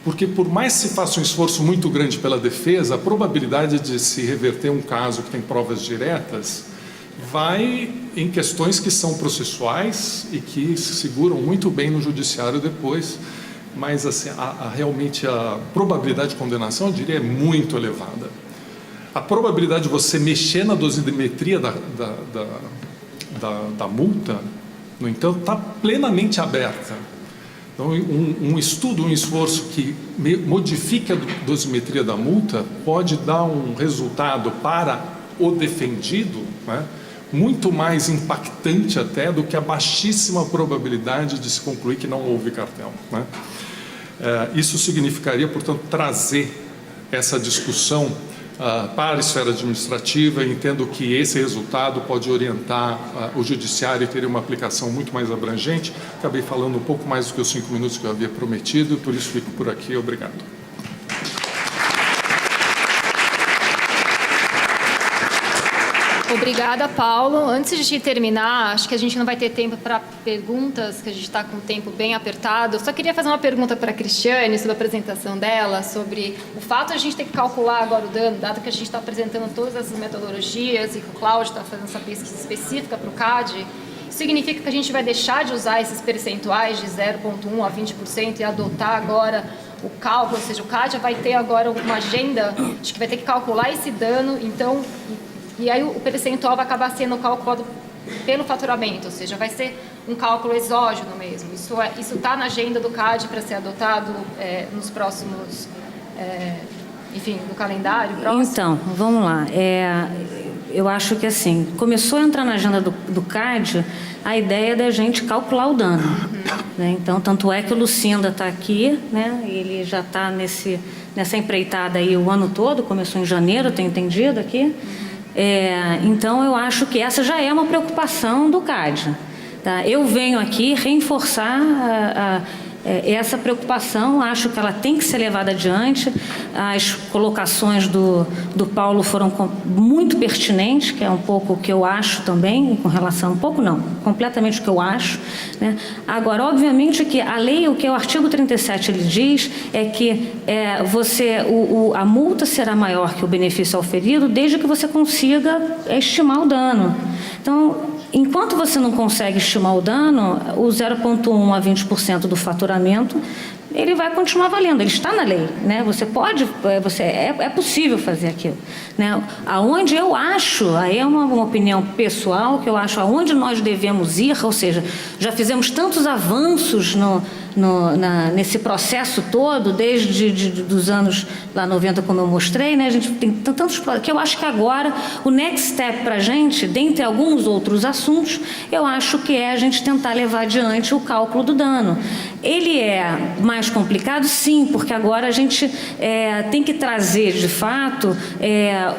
Porque por mais que se faça um esforço muito grande pela defesa, a probabilidade de se reverter um caso que tem provas diretas vai em questões que são processuais e que se seguram muito bem no judiciário depois, mas assim, realmente a probabilidade de condenação, eu diria, é muito elevada. A probabilidade de você mexer na dosimetria da multa, no entanto, está plenamente aberta. Então, um estudo, um esforço que modifique a dosimetria da multa pode dar um resultado para o defendido, né, muito mais impactante até do que a baixíssima probabilidade de se concluir que não houve cartel, né? Isso significaria, portanto, trazer essa discussão para a esfera administrativa. Entendo que esse resultado pode orientar o judiciário e ter uma aplicação muito mais abrangente. Acabei falando um pouco mais do que os 5 minutos que eu havia prometido, por isso fico por aqui. Obrigado.
Obrigada, Paulo. Antes de terminar, acho que a gente não vai ter tempo para perguntas, que a gente está com o tempo bem apertado. Eu só queria fazer uma pergunta para a Cristiane sobre a apresentação dela, sobre o fato de a gente ter que calcular agora o dano, dado que a gente está apresentando todas essas metodologias e que o Cláudio está fazendo essa pesquisa específica para o CAD. Isso significa que a gente vai deixar de usar esses percentuais de 0,1% a 20% e adotar agora o cálculo, ou seja, o CAD vai ter agora uma agenda de que vai ter que calcular esse dano, então... E aí o percentual vai acabar sendo calculado pelo faturamento, ou seja, vai ser um cálculo exógeno mesmo. Isso está na agenda do CAD para ser adotado nos próximos, enfim, no calendário próximo?
Então, vamos lá. Eu acho que assim, começou a entrar na agenda do CAD a ideia da gente calcular o dano. Né? Então, tanto é que o Lucinda está aqui, né? Ele já está nessa empreitada aí o ano todo, começou em janeiro, tenho entendido aqui. Então, eu acho que essa já é uma preocupação do CAD. Tá? Eu venho aqui reforçar essa preocupação, acho que ela tem que ser levada adiante. As colocações do Paulo foram muito pertinentes, que é um pouco o que eu acho também, com relação, um pouco não, completamente o que eu acho. Né? Agora, obviamente que a lei, o que o artigo 37 ele diz é que a multa será maior que o benefício auferido desde que você consiga estimar o dano. Então, enquanto você não consegue estimar o dano, o 0,1% a 20% do faturamento, ele vai continuar valendo, ele está na lei, né? É possível fazer aquilo, né? Aonde eu acho, aí é uma opinião pessoal, que eu acho aonde nós devemos ir, ou seja, já fizemos tantos avanços nesse processo todo, desde dos anos lá 90, como eu mostrei, né? A gente tem tantos que eu acho que agora o next step para a gente, dentre alguns outros assuntos, eu acho que é a gente tentar levar adiante o cálculo do dano. Ele é mais complicado, sim, porque agora a gente tem que trazer, de fato,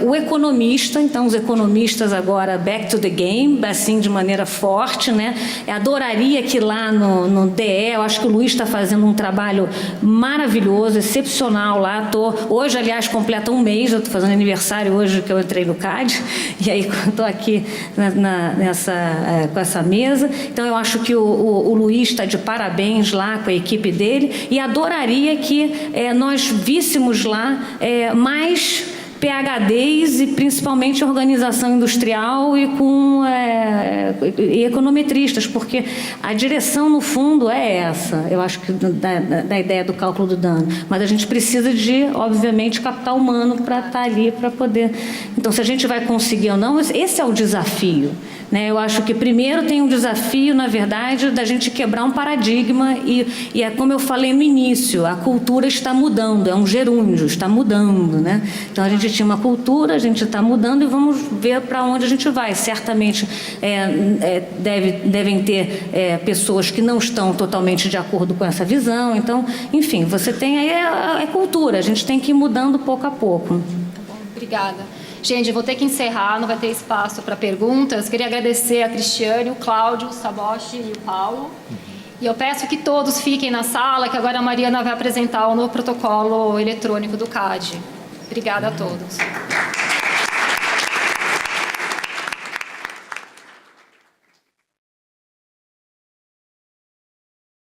o economista. Então, os economistas agora back to the game, assim, de maneira forte, né? Adoraria que lá no DE, eu acho que o Luiz está fazendo um trabalho maravilhoso, excepcional lá. Hoje, aliás, completa um mês, eu estou fazendo aniversário hoje que eu entrei no CAD, e aí estou aqui com essa mesa. Então, eu acho que o Luiz está de parabéns lá com a equipe dele, e adoraria que nós víssemos lá mais PhDs e principalmente organização industrial e econometristas, porque a direção, no fundo, é essa, eu acho que da ideia do cálculo do dano. Mas a gente precisa de, obviamente, capital humano para estar ali, para poder... Então, se a gente vai conseguir ou não, esse é o desafio. né? Eu acho que primeiro tem um desafio, na verdade, da gente quebrar um paradigma e é como eu falei no início, a cultura está mudando, é um gerúndio, está mudando, né? Então a gente tinha uma cultura, a gente está mudando e vamos ver para onde a gente vai. Certamente devem ter pessoas que não estão totalmente de acordo com essa visão. Então, enfim, você tem aí a cultura, a gente tem que ir mudando pouco a pouco.
Tá bom, obrigada. Gente, eu vou ter que encerrar, não vai ter espaço para perguntas. Queria agradecer a Cristiane, o Cláudio, o Saboshi e o Paulo. E eu peço que todos fiquem na sala, que agora a Mariana vai apresentar o novo protocolo eletrônico do CAD. Obrigada a todos.